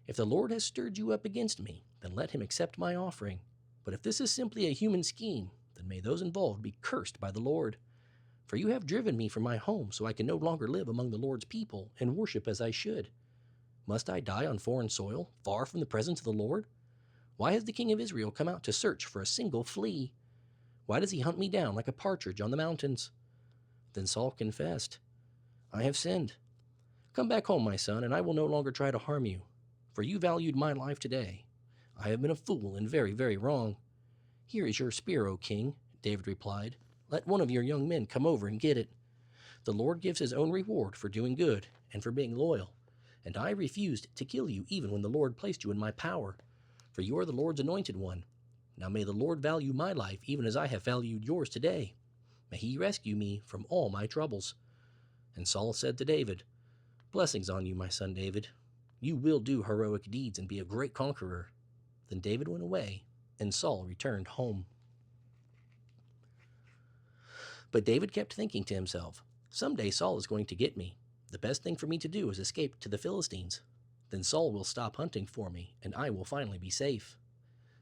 If the Lord has stirred you up against me, then let him accept my offering. But if this is simply a human scheme, then may those involved be cursed by the Lord. For you have driven me from my home, so I can no longer live among the Lord's people and worship as I should. Must I die on foreign soil, far from the presence of the Lord? Why has the king of Israel come out to search for a single flea? Why does he hunt me down like a partridge on the mountains?" Then Saul confessed, "I have sinned. Come back home, my son, and I will no longer try to harm you. For you valued my life today. I have been a fool and very, very wrong." "Here is your spear, O king," David replied. "Let one of your young men come over and get it. The Lord gives his own reward for doing good and for being loyal. And I refused to kill you even when the Lord placed you in my power. For you are the Lord's anointed one. Now may the Lord value my life even as I have valued yours today. May he rescue me from all my troubles." And Saul said to David, "Blessings on you, my son David. You will do heroic deeds and be a great conqueror." Then David went away, and Saul returned home. But David kept thinking to himself, "Someday Saul is going to get me. The best thing for me to do is escape to the Philistines. Then Saul will stop hunting for me, and I will finally be safe."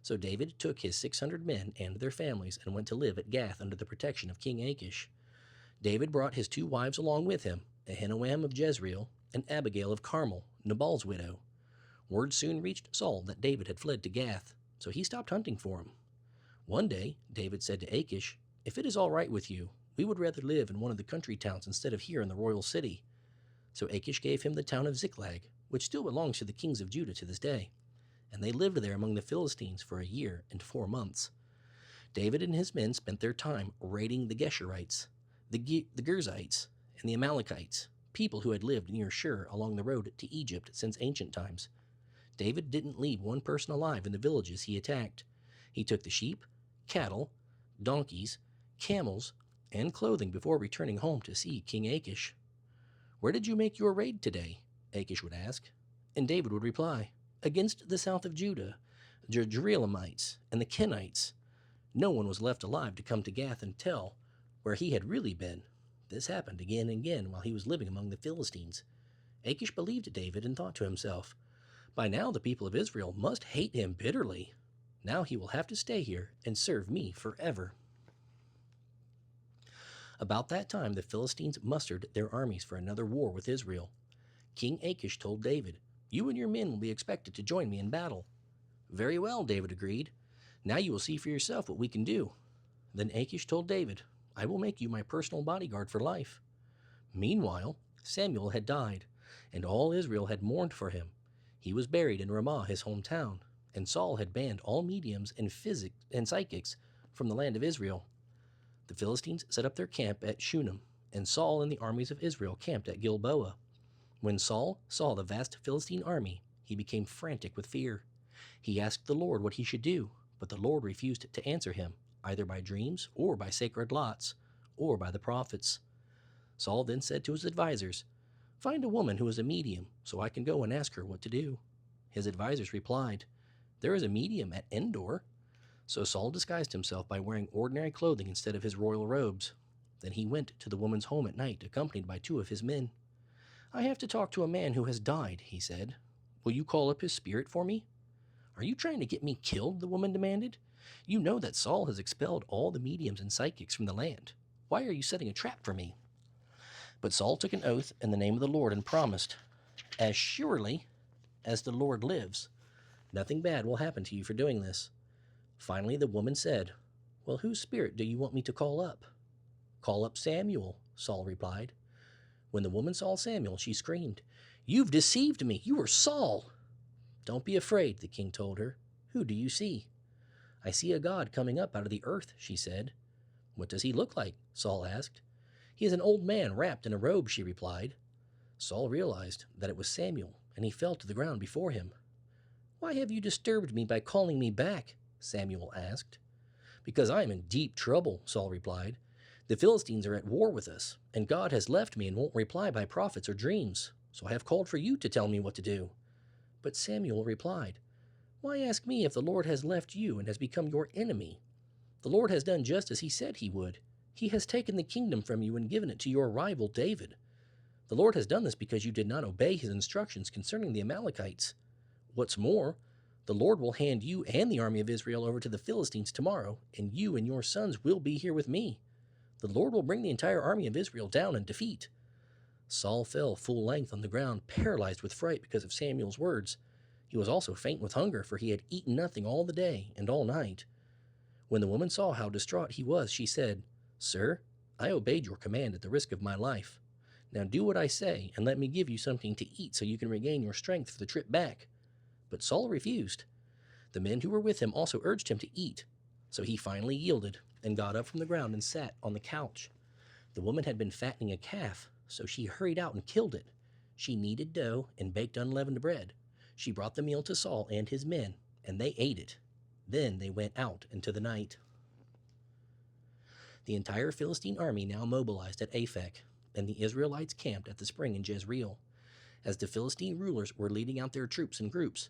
So David took his 600 men and their families and went to live at Gath under the protection of King Achish. David brought his 2 wives along with him, Ahinoam of Jezreel and Abigail of Carmel, Nabal's widow. Word soon reached Saul that David had fled to Gath, so he stopped hunting for him. One day, David said to Achish, "If it is all right with you, we would rather live in one of the country towns instead of here in the royal city." So Achish gave him the town of Ziklag, which still belongs to the kings of Judah to this day, and they lived there among the Philistines for a year and 4 months. David and his men spent their time raiding the Geshurites, the Girzites, and the Amalekites, people who had lived near Shur along the road to Egypt since ancient times. David didn't leave one person alive in the villages he attacked. He took the sheep, cattle, donkeys, camels, and clothing before returning home to see King Achish. "Where did you make your raid today?" Achish would ask. And David would reply, "Against the south of Judah, the Jerahmeelites and the Kenites." No one was left alive to come to Gath and tell where he had really been. This happened again and again while he was living among the Philistines. Achish believed David and thought to himself, "By now the people of Israel must hate him bitterly. Now he will have to stay here and serve me forever." About that time the Philistines mustered their armies for another war with Israel. King Achish told David, "You and your men will be expected to join me in battle." "Very well," David agreed. "Now you will see for yourself what we can do." Then Achish told David, "I will make you my personal bodyguard for life." Meanwhile, Samuel had died, and all Israel had mourned for him. He was buried in Ramah, his hometown, and Saul had banned all mediums and psychics from the land of Israel. The Philistines set up their camp at Shunem, and Saul and the armies of Israel camped at Gilboa. When Saul saw the vast Philistine army, he became frantic with fear. He asked the Lord what he should do, but the Lord refused to answer him, either by dreams or by sacred lots, or by the prophets. Saul then said to his advisers, "Find a woman who is a medium, so I can go and ask her what to do." His advisers replied, "There is a medium at Endor." So Saul disguised himself by wearing ordinary clothing instead of his royal robes. Then he went to the woman's home at night, accompanied by 2 of his men. "I have to talk to a man who has died," he said. "Will you call up his spirit for me?" "Are you trying to get me killed?" the woman demanded. "You know that Saul has expelled all the mediums and psychics from the land. Why are you setting a trap for me?" But Saul took an oath in the name of the Lord and promised, "As surely as the Lord lives, nothing bad will happen to you for doing this." Finally, the woman said, "Well, whose spirit do you want me to call up?" "Call up Samuel," Saul replied. When the woman saw Samuel, she screamed, "You've deceived me! You are Saul!" "Don't be afraid," the king told her. "Who do you see?" "I see a god coming up out of the earth," she said. "What does he look like?" Saul asked. "He is an old man wrapped in a robe," she replied. Saul realized that it was Samuel, and he fell to the ground before him. "Why have you disturbed me by calling me back?" Samuel asked. "Because I am in deep trouble," Saul replied. "The Philistines are at war with us, and God has left me and won't reply by prophets or dreams, so I have called for you to tell me what to do." But Samuel replied, "Why ask me if the Lord has left you and has become your enemy? The Lord has done just as he said he would. He has taken the kingdom from you and given it to your rival David. The Lord has done this because you did not obey his instructions concerning the Amalekites. What's more, the Lord will hand you and the army of Israel over to the Philistines tomorrow, and you and your sons will be here with me. The Lord will bring the entire army of Israel down in defeat." Saul fell full length on the ground, paralyzed with fright because of Samuel's words. He was also faint with hunger, for he had eaten nothing all the day and all night. When the woman saw how distraught he was, she said, "Sir, I obeyed your command at the risk of my life. Now do what I say, and let me give you something to eat so you can regain your strength for the trip back." But Saul refused. The men who were with him also urged him to eat, so he finally yielded and got up from the ground and sat on the couch. The woman had been fattening a calf, so she hurried out and killed it. She kneaded dough and baked unleavened bread. She brought the meal to Saul and his men, and they ate it. Then they went out into the night. The entire Philistine army now mobilized at Aphek, and the Israelites camped at the spring in Jezreel. As the Philistine rulers were leading out their troops in groups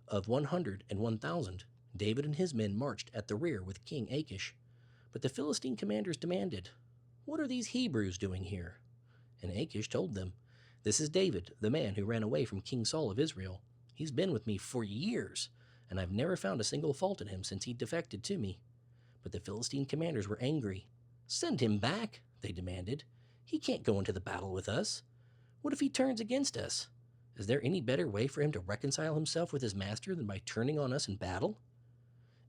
of 100 and 1,000, David and his men marched at the rear with King Achish. But the Philistine commanders demanded, "What are these Hebrews doing here?" And Achish told them, "This is David, the man who ran away from King Saul of Israel. He's been with me for years, and I've never found a single fault in him since he defected to me." But the Philistine commanders were angry. "Send him back," they demanded. "He can't go into the battle with us. What if he turns against us? Is there any better way for him to reconcile himself with his master than by turning on us in battle?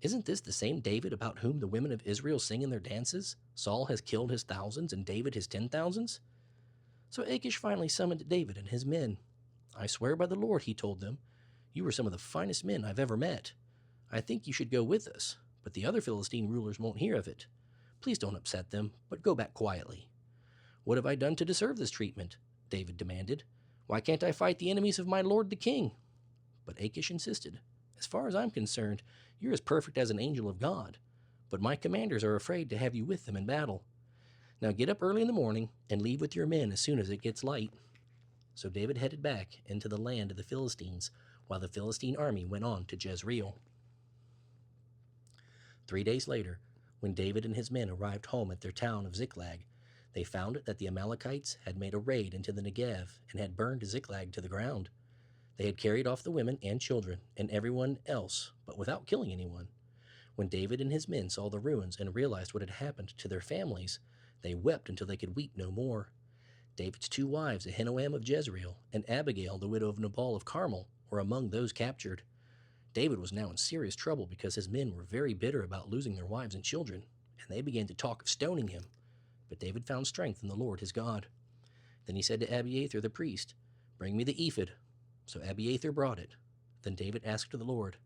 Isn't this the same David about whom the women of Israel sing in their dances? Saul has killed his thousands and David his 10,000s?" So Achish finally summoned David and his men. "I swear by the Lord," he told them, "you are some of the finest men I've ever met. I think you should go with us, but the other Philistine rulers won't hear of it. Please don't upset them, but go back quietly." "What have I done to deserve this treatment?" David demanded. "Why can't I fight the enemies of my lord the king?" But Achish insisted, "As far as I'm concerned, you're as perfect as an angel of God, but my commanders are afraid to have you with them in battle. Now get up early in the morning and leave with your men as soon as it gets light." So David headed back into the land of the Philistines, while the Philistine army went on to Jezreel. 3 days later, when David and his men arrived home at their town of Ziklag, they found that the Amalekites had made a raid into the Negev and had burned Ziklag to the ground. They had carried off the women and children and everyone else, but without killing anyone. When David and his men saw the ruins and realized what had happened to their families, they wept until they could weep no more. David's 2 wives, Ahinoam of Jezreel and Abigail, the widow of Nabal of Carmel, were among those captured. David was now in serious trouble because his men were very bitter about losing their wives and children, and they began to talk of stoning him. But David found strength in the Lord his God. Then he said to Abiathar the priest, "Bring me the ephod." So Abiathar brought it. Then David asked the Lord,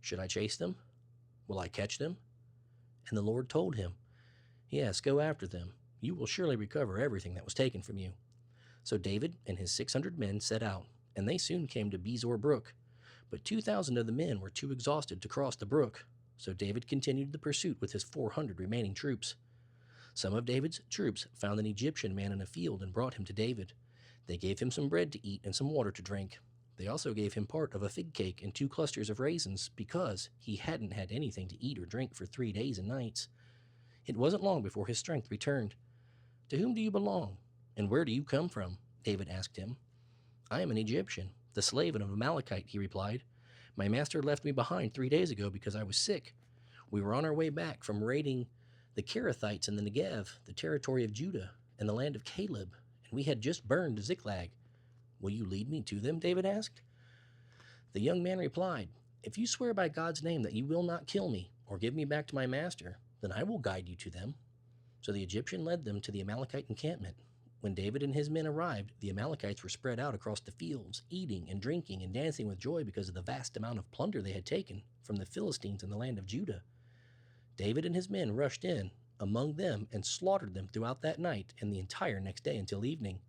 "Should I chase them? Will I catch them?" And the Lord told him, "Yes, go after them. You will surely recover everything that was taken from you." So David and his 600 men set out, and they soon came to Bezor brook. But 2,000 of the men were too exhausted to cross the brook, so David continued the pursuit with his 400 remaining troops. Some of David's troops found an Egyptian man in a field and brought him to David. They gave him some bread to eat and some water to drink. They also gave him part of a fig cake and 2 clusters of raisins because he hadn't had anything to eat or drink for 3 days and nights. It wasn't long before his strength returned. "To whom do you belong, and where do you come from?" David asked him. "I am an Egyptian, the slave of an Amalekite," he replied. "My master left me behind 3 days ago because I was sick. We were on our way back from raiding the Kerethites in the Negev, the territory of Judah, and the land of Caleb, and we had just burned Ziklag." "Will you lead me to them?" David asked. The young man replied, "If you swear by God's name that you will not kill me or give me back to my master, then I will guide you to them." So the Egyptian led them to the Amalekite encampment. When David and his men arrived, the Amalekites were spread out across the fields, eating and drinking and dancing with joy because of the vast amount of plunder they had taken from the Philistines in the land of Judah. David and his men rushed in among them and slaughtered them throughout that night and the entire next day until evening.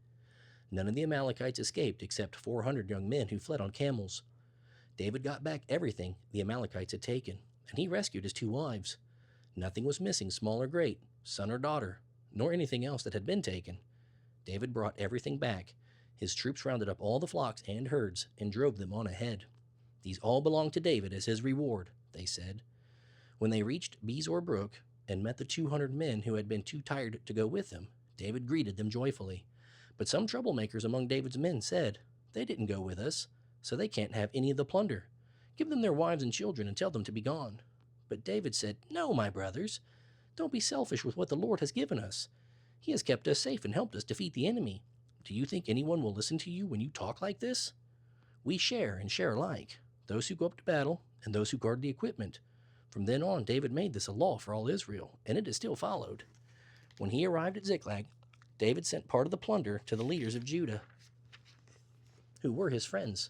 None of the Amalekites escaped except 400 young men who fled on camels. David got back everything the Amalekites had taken, and he rescued his 2 wives. Nothing was missing, small or great, son or daughter, nor anything else that had been taken. David brought everything back. His troops rounded up all the flocks and herds and drove them on ahead. "These all belong to David as his reward," they said. When they reached Bezor brook and met the 200 men who had been too tired to go with him, David greeted them joyfully. But some troublemakers among David's men said, "They didn't go with us, so they can't have any of the plunder. Give them their wives and children and tell them to be gone." But David said, "No, my brothers, don't be selfish with what the Lord has given us. He has kept us safe and helped us defeat the enemy. Do you think anyone will listen to you when you talk like this? We share and share alike, those who go up to battle and those who guard the equipment." From then on, David made this a law for all Israel, and it is still followed. When he arrived at Ziklag, David sent part of the plunder to the leaders of Judah, who were his friends.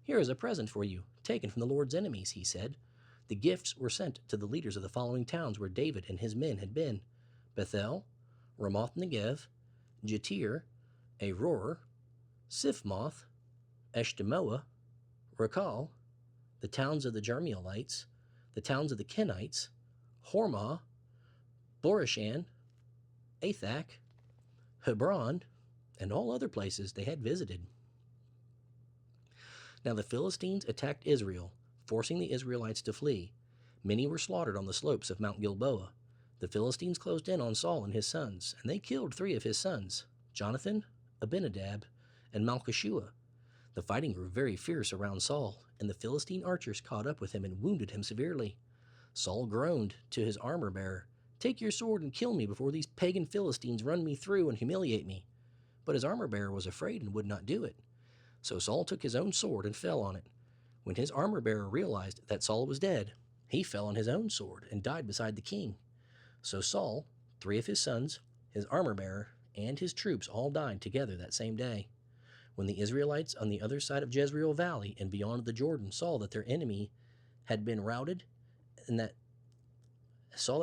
"Here is a present for you, taken from the Lord's enemies," he said. The gifts were sent to the leaders of the following towns where David and his men had been: Bethel, Ramoth Negev, Jatir, Aror, Sifmoth, Eshtemoa, Rakal, the towns of the Jermeelites, the towns of the Kenites, Hormah, Borishan, Athak, Hebron, and all other places they had visited. Now the Philistines attacked Israel, forcing the Israelites to flee. Many were slaughtered on the slopes of Mount Gilboa. The Philistines closed in on Saul and his sons, and they killed 3 of his sons, Jonathan, Abinadab, and Malchishua. The fighting grew very fierce around Saul, and the Philistine archers caught up with him and wounded him severely. Saul groaned to his armor-bearer, "Take your sword and kill me before these pagan Philistines run me through and humiliate me." But his armor-bearer was afraid and would not do it. So Saul took his own sword and fell on it. When his armor-bearer realized that Saul was dead, he fell on his own sword and died beside the king. So Saul, 3 of his sons, his armor-bearer, and his troops all died together that same day. When the Israelites on the other side of Jezreel Valley and beyond the Jordan saw that their enemy had been routed and that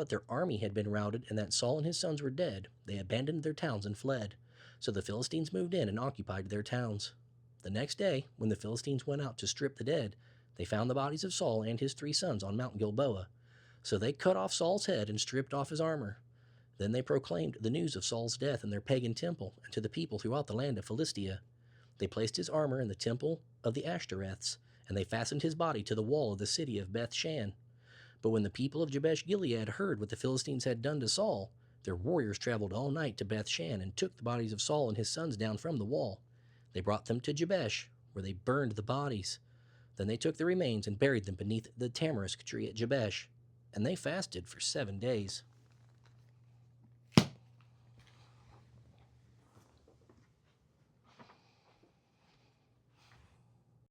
their army had been routed and that Saul and his sons were dead, they abandoned their towns and fled. So the Philistines moved in and occupied their towns. The next day, when the Philistines went out to strip the dead, they found the bodies of Saul and his 3 sons on Mount Gilboa. So they cut off Saul's head and stripped off his armor. Then they proclaimed the news of Saul's death in their pagan temple and to the people throughout the land of Philistia. They placed his armor in the temple of the Ashtoreths, and they fastened his body to the wall of the city of Beth-shan. But when the people of Jabesh-Gilead heard what the Philistines had done to Saul, their warriors traveled all night to Beth-shan and took the bodies of Saul and his sons down from the wall. They brought them to Jabesh, where they burned the bodies. Then they took the remains and buried them beneath the tamarisk tree at Jabesh, and they fasted for 7 days.